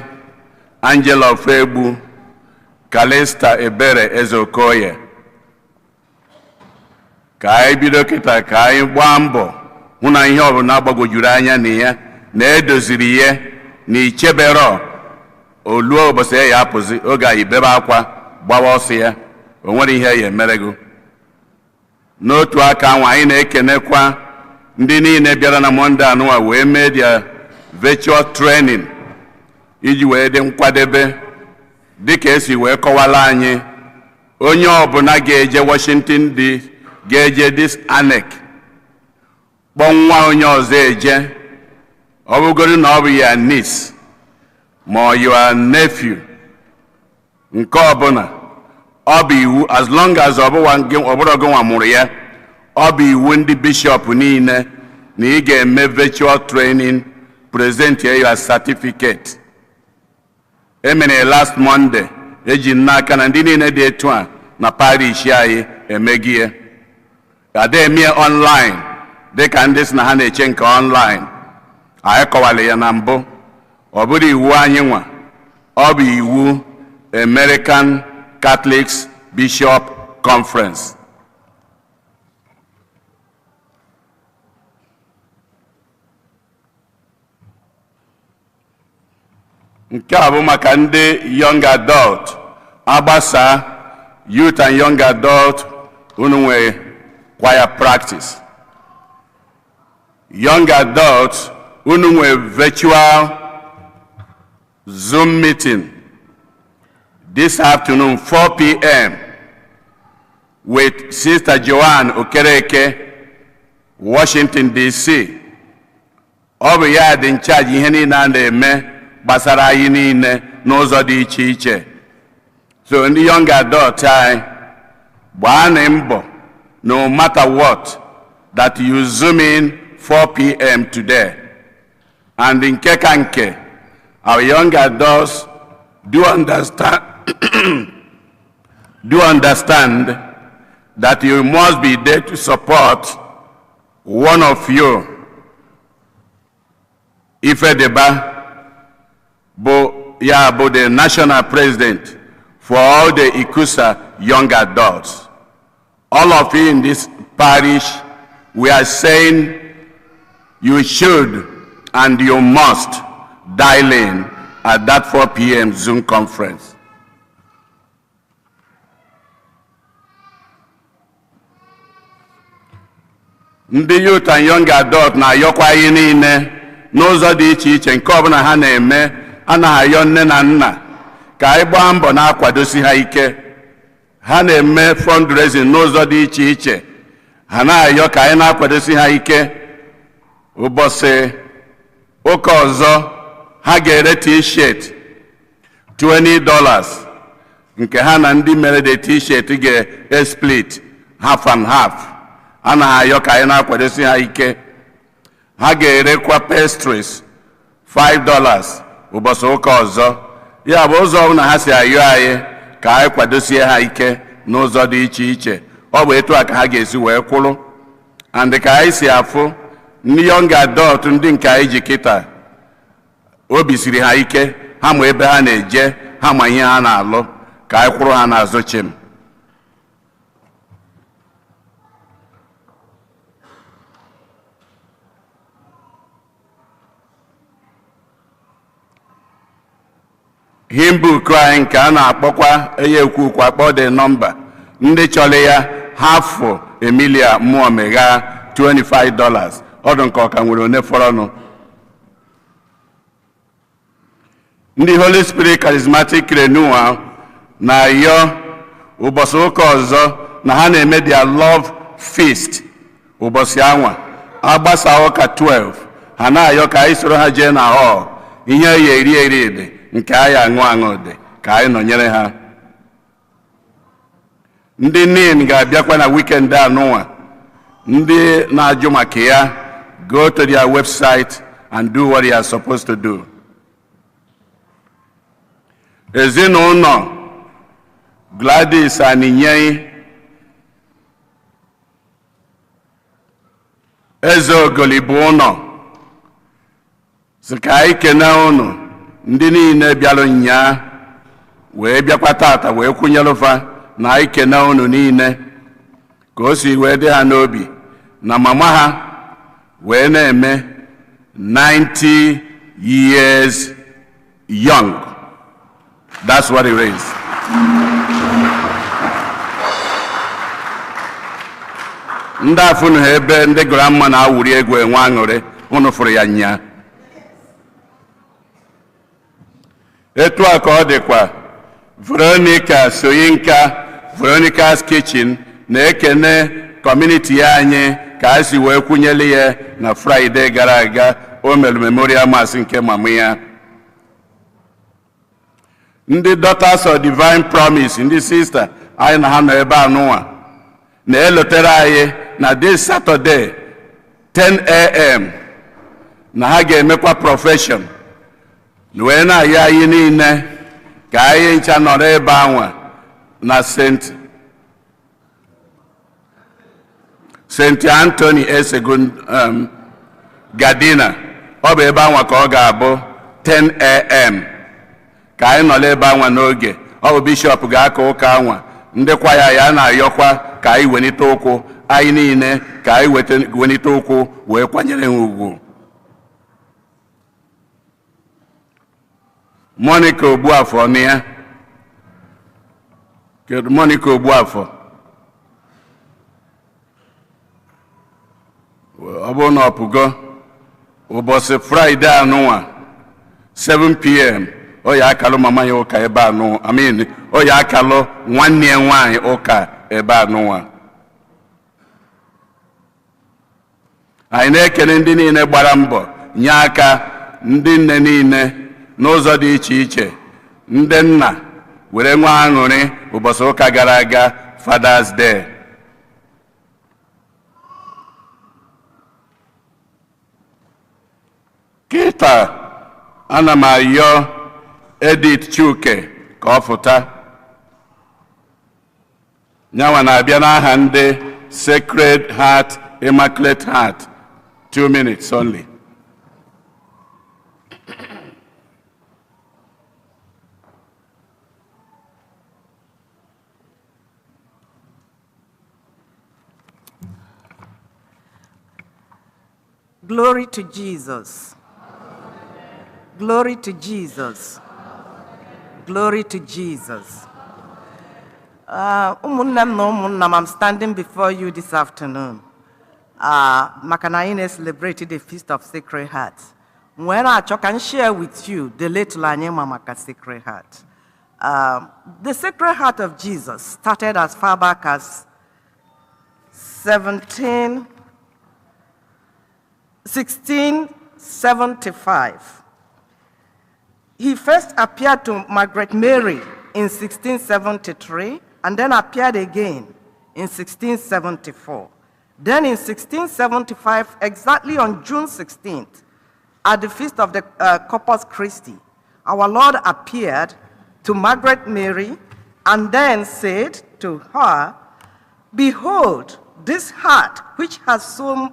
Angela Ofegbu, Kalista Ebere Ezeokoye. Ka anyị bido kịta ka anyị gbaa mbọ hụ na ihe ọbụla gbagwojuru anya na ya na edoziri ihe na ichebero oluo ụbọchị ya apụzi oge anyị bebe akwa gbawa ọsọ ya o nwere ihe ya emere gị. N'otu aka ahụ anyị na-ekenekwa ndị niile bịara na Mọnde anụwa wee mee dia virtual training iji wee dị nkwadebe dịka esi wee kọwala anyị onye ọbụla ga-eje Washington ga-eje dis ANEC kpọnwa onye ọzọ eje ọ bụgoro na ọ bụ ya niece ma your nephew nke ọbụla ọ bụ iwu as long as ọ bụrụ gị nwa mụrụ ya ọ bụ iwu ndị bishọp niile na ị ga-eme virtual training present your certificate. Emere last Monday eji n'aka na ndị niile dị etu a na parish anyị emegie ada eme online dịka ndị si na ha na-eche nke online. Anyị kọwara ya na mbụ ọ bụrụ iwu anyị nwa ọ bụ iwu American Catholics Bishop Conference. Nke a bụ maka ndị young adult agbasa youth and young adult unu nwere choir practice. Young adults unu nwere virtual Zoom meeting this afternoon 4 p.m. with Sister Joanne Okereke, Washington D.C. Ọ bụ ya dị in charge ihe niile a na-eme gbasara anyị niile n'ụzọ dị iche iche. So ndị young adult anyị gbaa na mbọ no matter what that you zoom in 4 p.m. today. And in Kekanke, our young adults do understand that you must be there to support one of you. Ife Deba, the national president for all the Ikusa young adults. All of you in this parish, we are saying you should and you must dial in at that 4 p.m. Zoom conference. Ndị youth and young adult na-ayọkwa anyị niile n'ụzọ dị iche iche nke ọbụla ha na-eme anaghị ayọ nne na nna ka anyị gbaa mbọ na-akwadosi ha ike. Ha na-eme fundraising n'ụzọ dị iche iche ha na-ayọ ka anyị na-akwadosi ha ike. Ụbọchị ụka ọzọ ha ga-ere t-shirt $20 nke ha na ndị mere the t-shirt ga-split half and half. anaghị ayọ ka anyị na-akwadosi ha ike. Ha ga-erekwa pastries $5 ụbọchị ụka ọzọ. Ya bụ ụzọ ọbụla ha si ayọ anyị ka anyị kwadosie ha ike n'ụzọ dị iche iche. Ọ bụ etu a ka ha ga-esi wee kwụrụ. And ka anyị si afụ ndị young adult ndị nke anyị ji kịta, obi siri ha ike, ha ma ebe ha na-eje, ha ma ihe ha na-alụ, ka anyị kwụrụ ha n'azụ chim. Hymn book anyị nke a na-akpọkwa eyekwu kwa akpọ the number, ndị chọrọ ya hafụ Emilia mmụọ megha $25. Ọdụ nke ọka nwere one fọrọnụ. Ndị Holy Spirit Charismatic Renewal na-ayọ ụbọchị ụka ọzọ na ha na-eme their love feast ụbọchị anwa agbasa ụka 12. Ha na-ayọ ka anyị soro ha jee na hall, ihe ya eri dị nke anyị aṅụ dị ka anyị nọnyere ha. Ndị nin ga-abịakwa na weekend anụnwa. Ndị na-ajụ maka ya, go to their website and do what you are supposed to do. Ezinụlọ Gladys Aninye, Eze Ogolibo ụnọ sị ka anyị kene unu ndị niile bịara nnyaa wee bịakwa tata wee kwụnyelụfa na anyị kene unu niile ka o si wee dị ha n'obi na mama ha wee na-eme 90 years young. That's what it is. Ndị afụnụ ha ebe ndị grandma na-awụri egwu enwe aṅụrị, unu fụrụ ya nya. Etu a ka ọ dịkwa Veronica Soyinka, Veronica's Kitchen, na-ekene community ya anyị ka a si wee kwụnyeli ya na Friday gara aga o mere memorial mass nke mama ya. Ndị Daughters of Divine Promise, ndị sister anyị na ha nọ ebe anụnwa na-elotere anyị na this Saturday 10 a.m. na ha ga-emekwa profession wee na-ayọ anyị niile ka anyị ncha nọrọ ebe anwa na St. Anthony Esegun Gardiner. Ọ bụ ebe anwa ka ọ ga-abụ 10 a.m. ka anyị nọrọ ebe anwa n'oge. Ọ bụ bishọp ga-aka ụka anwa, ndị kwaya ya na-ayọkwa ka anyị wenite ụkwụ anyị niile ka anyị wenite ụkwụ wee kwanyere ha ugwu. Monica Ogbuafọ na ya. Kedu Monica Ogbuafọ? Ọ bụ na ọpụgo ụbọchị Friday anụnwa 7 p.m. ọ ya akalụ mama ya ụka ebe anụ, ọ ya akalụ nwanne ya nwaanyị ụka ebe anụnwa. Anyị na-ekele ndị niile gbara mbọ nye aka, ndị nne niile n'ụzọ dị iche iche, ndị nna were nwa aṅụrị ụbọchị ụka gara aga Father's Day. Kịta ana m ayọ Edith Chuke ka ọ fụta. Nyanwa na-abịa n'aha ndị Sacred Heart, Immaculate Heart. 2 minutes only. Glory to Jesus. Glory to Jesus. Glory to Jesus. I'm standing before you this afternoon. Makanaine celebrated the Feast of Sacred Heart. When I can share with you the late Lanyema Maka Sacred Heart. The Sacred Heart of Jesus started as far back as 1675. He first appeared to Margaret Mary in 1673 and then appeared again in 1674. Then in 1675, exactly on June 16th, at the feast of the Corpus Christi, our Lord appeared to Margaret Mary and then said to her, "Behold, this heart which has so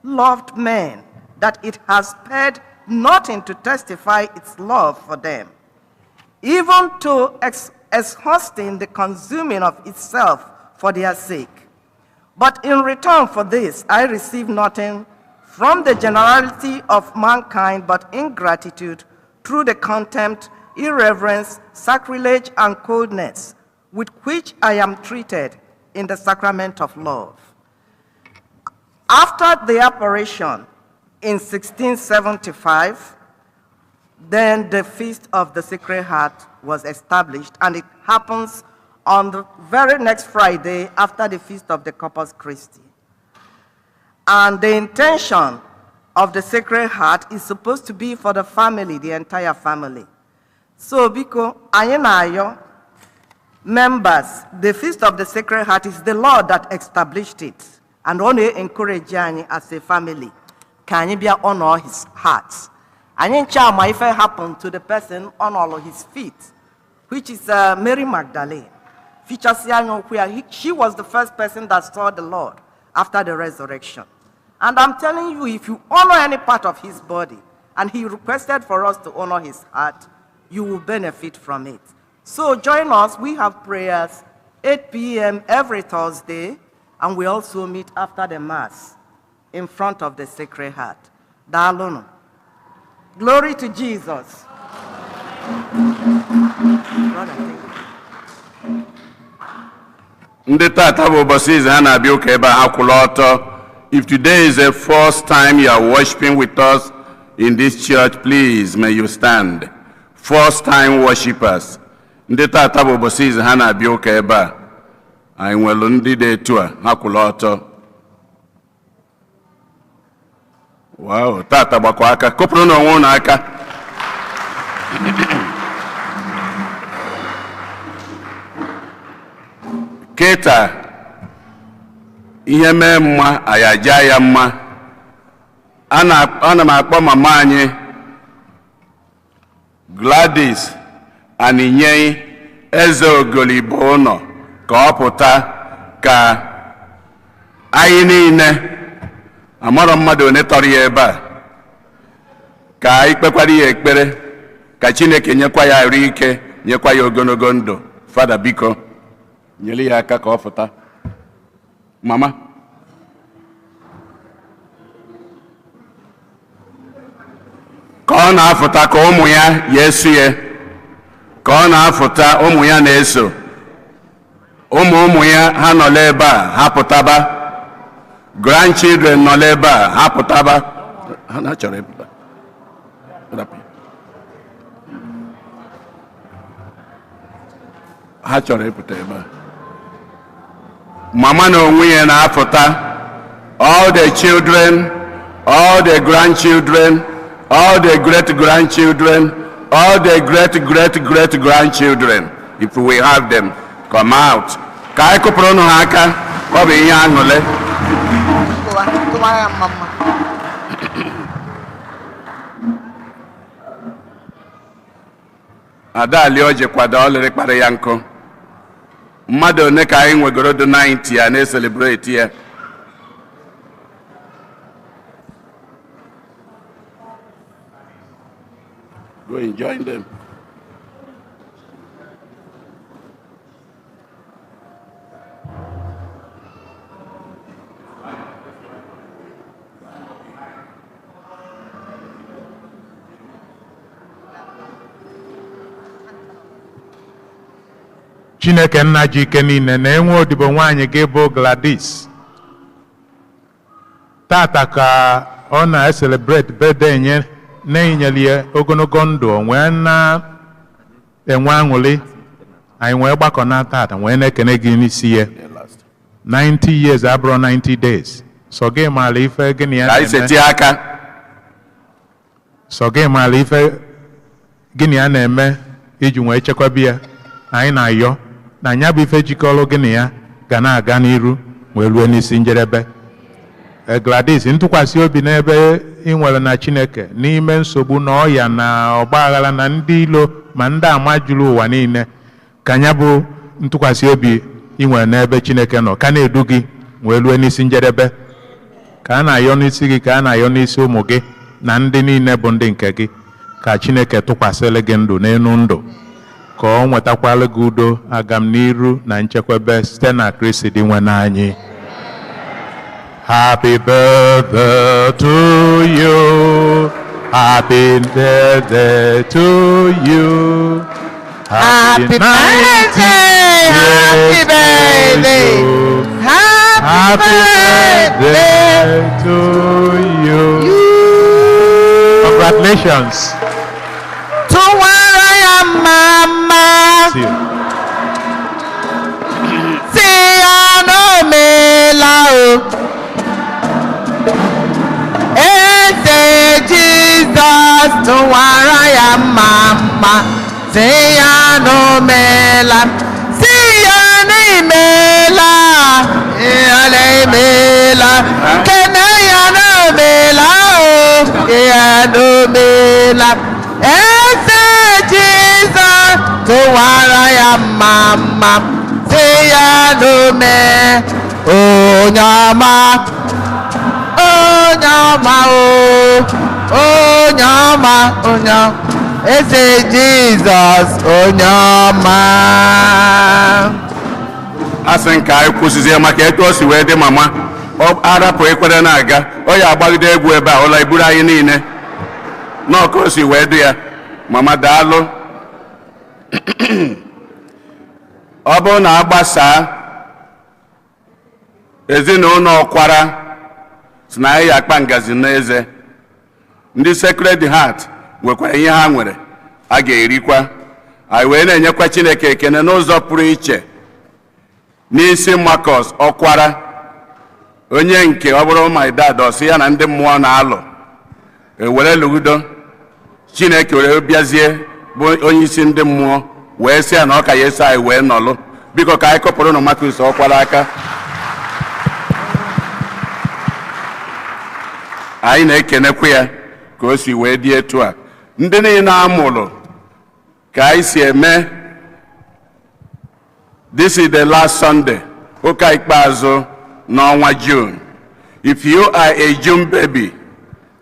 loved men that it has spared nothing to testify its love for them, even to exhausting the consuming of itself for their sake. But in return for this, I receive nothing from the generality of mankind but ingratitude through the contempt, irreverence, sacrilege, and coldness with which I am treated in the sacrament of love." After the apparition in 1675, then the Feast of the Sacred Heart was established, and it happens on the very next Friday after the Feast of the Corpus Christi. And the intention of the Sacred Heart is supposed to be for the family, the entire family. So, biko anyị na-ayọ members, the Feast of the Sacred Heart is the Lord that established it, and only encourage anyị as a family. Can you be honor his heart? And in Chama, if it happened to the person on all of his feet, which is Mary Magdalene. She was the first person that saw the Lord after the resurrection. And I'm telling you, if you honor any part of his body, and he requested for us to honor his heart, you will benefit from it. So join us. We have prayers 8 p.m. every Thursday, and we also meet after the Mass in front of the Sacred Heart. Daalunu. Glory to Jesus. If today is the first time you are worshiping with us in this church, please may you stand. First time worshipers. I will only day tour. Wow, tata bakwaka. Kopro no wona aka. Keta ihe mee mma ayaja ya mma. Ana m akpọ mama anyị Gladys Aninye Eze Ogolibo nọ ka ọ pụta ka anyị niile amara mmadụ one tọrọ ya ebe a ka anyị kpekwara ya ekpere ka Chineke nyekwa ya arụ ike, nyekwa ya ogologo ndụ. Fada biko nyere ya aka ka ọ pụta. Mama ka ọ na-afụta ka ụmụ ya yesu ya, ka ọ na-afụta ụmụ ya na-eso ụmụ ya ha nọ ebe a ha pụtaba. Grandchildren nọ ebe a ha pụtaba. Ha chọrọ ịpụta. Ha chọrọ ịpụta ebe a. Mama na onwe ya na-afụta. All the children, all the grandchildren, all the great-grandchildren, all the great-great-great-grandchildren, if we have them, come out. Ka anyị kụpụrụ ọnụ ha aka, ọ bụ ihe aṅụle. Ada Alioje kwado ọlịrị kpara ya nkụ. Mmadụ one ka anyị nwegoro do 90 ya na-celebrate ya. Go and join them. Chineke nna ji ike niile na-enwe odibo nwaanyị gị bụ Gladys. Tata ka ọ na-celebrate birthday nye na-enyelie ogologo ndụ wee na-enwe aṅụrị. Anyị wee gbakọ na tata wee na-ekene gị n'isi ya. 90 years abụrụ 90 days. So gị maara ife gịnị ya na-eme. So gị maara ife gịnị ya na-eme iji wee chekwaba ya. Anyị na-ayọ na nya bụ ife jikọrọ gịnị ya ga na-aga n'iru wee ruo n'isi njedebe. Gladys, ntụkwasị obi n'ebe ị nwere na Chineke n'ime nsogbu na ọya na ọgbaghara na ndị ilo ma ndị ama juru ụwa niile, ka nya bụ ntụkwasị obi ị nwere n'ebe Chineke nọ ka na-edu gị wee rue n'isi njedebe, ka a na-ayọ n'isi gị, ka a na-ayọ n'isi ụmụ gị na ndị niile bụ ndị nke gị, ka Chineke tụkwasịrị gị ndụ n'elu ndụ, ka ọ nwetakwala gị udo, agamniru na nchekwebe site na Kristi dị nwe n'anyị. Happy birthday to you. Happy birthday to you. Happy birthday, happy birthday, happy birthday to you. Congratulations. to Warrior Mama. See you. See ya no me lao. Jesus to Warrior Mama. See ya no me la. See ya ni me la. Ya ni me la. Kena ya no me la. Ya no me la. Jesus to Warrior Mama. See ya no me. Oh nyama. Oh nyama oh nyama oh nyama. Ese Jesus oh nyama. Asị ka anyị kwụsịzie maka etu o si wee dị mama ọ arapụ ekwere na-aga ọ ya agbagide egwu ebe a ụlọ iburu anyị niile n'ọka o si wee dị ya. Mama daalụ. Ọ bụrụ na agbasaa ezinụlọ ọkwara si na anyị akpa ngazi n'eze, ndị Sacred Heart nwekwara ihe ha nwere a ga-erikwa. Anyị wee na-enyekwa Chineke ekene n'ụzọ pụrụ iche n'isi Marcus ọkwara, onye nke ọ bụrụ my dad ọsị ya na ndị mmụọ na-alụ ewere lugido Chineke were bịazie bụ onye isi ndị mmụọ wee sị ya na ọ ka ya esi anyị wee nọlụ. Biko ka anyị kọpụrụ na Marcus ọkwara aka. Anyị na-ekenekwa ya ka o si wee dị etu a. Ndị niile amụrụ ka anyị si eme. This is the last Sunday, ụka ikpeazụ n'ọnwa June. If you are a June baby,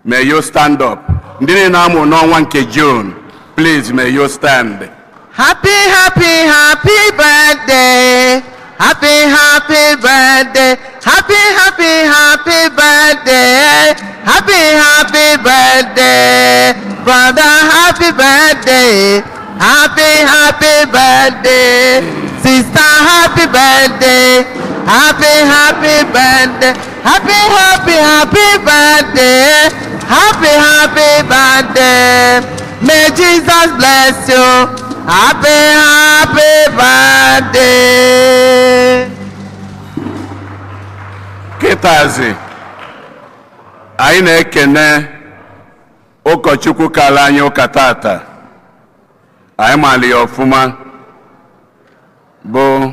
may you stand up. Ndị niile amụrụ n'ọnwa nke June, please may you stand. Happy, happy, happy birthday. Happy, happy birthday. Happy, happy, happy birthday. Happy, happy birthday. Brother, happy birthday. Happy, happy birthday. Sister, happy birthday. Happy, happy birthday. Happy, happy, happy birthday. Happy, happy birthday. May Jesus bless you. Happy, happy birthday. Kịtazi anyị na-ekene ụkọchukwu kala anyị ụka tata. Anyị maali ya ọfụma bụ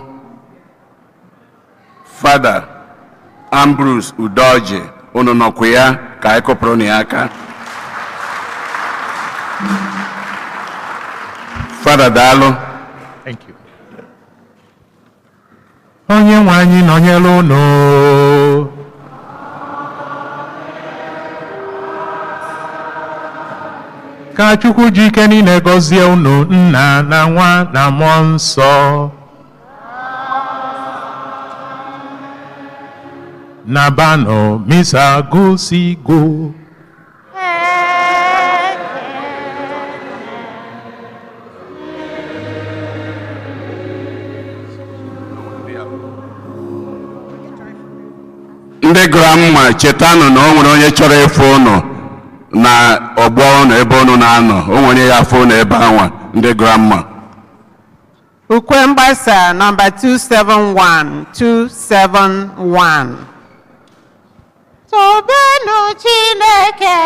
Fada Ambrose Udoji. Unu nọkwa ya ka anyị kụpụrụ na ya aka. Fada daalụ. Thank you. Onye nwe anyị nọnyere unu. Ka Chukwu ji ike niile gọzie unu, Nna na Nwa na Mmụọ Nsọ. Nabano misa gusigo. Ndị grandma chetanụ na o nwere onye chọrọ ịfụ unu na ọgbọ unu ebe unu na-anọ. O nwere ya afụ unu ebe anwa ndị grandma. Ukwe mgbasa number 271. Tobenu Chineke.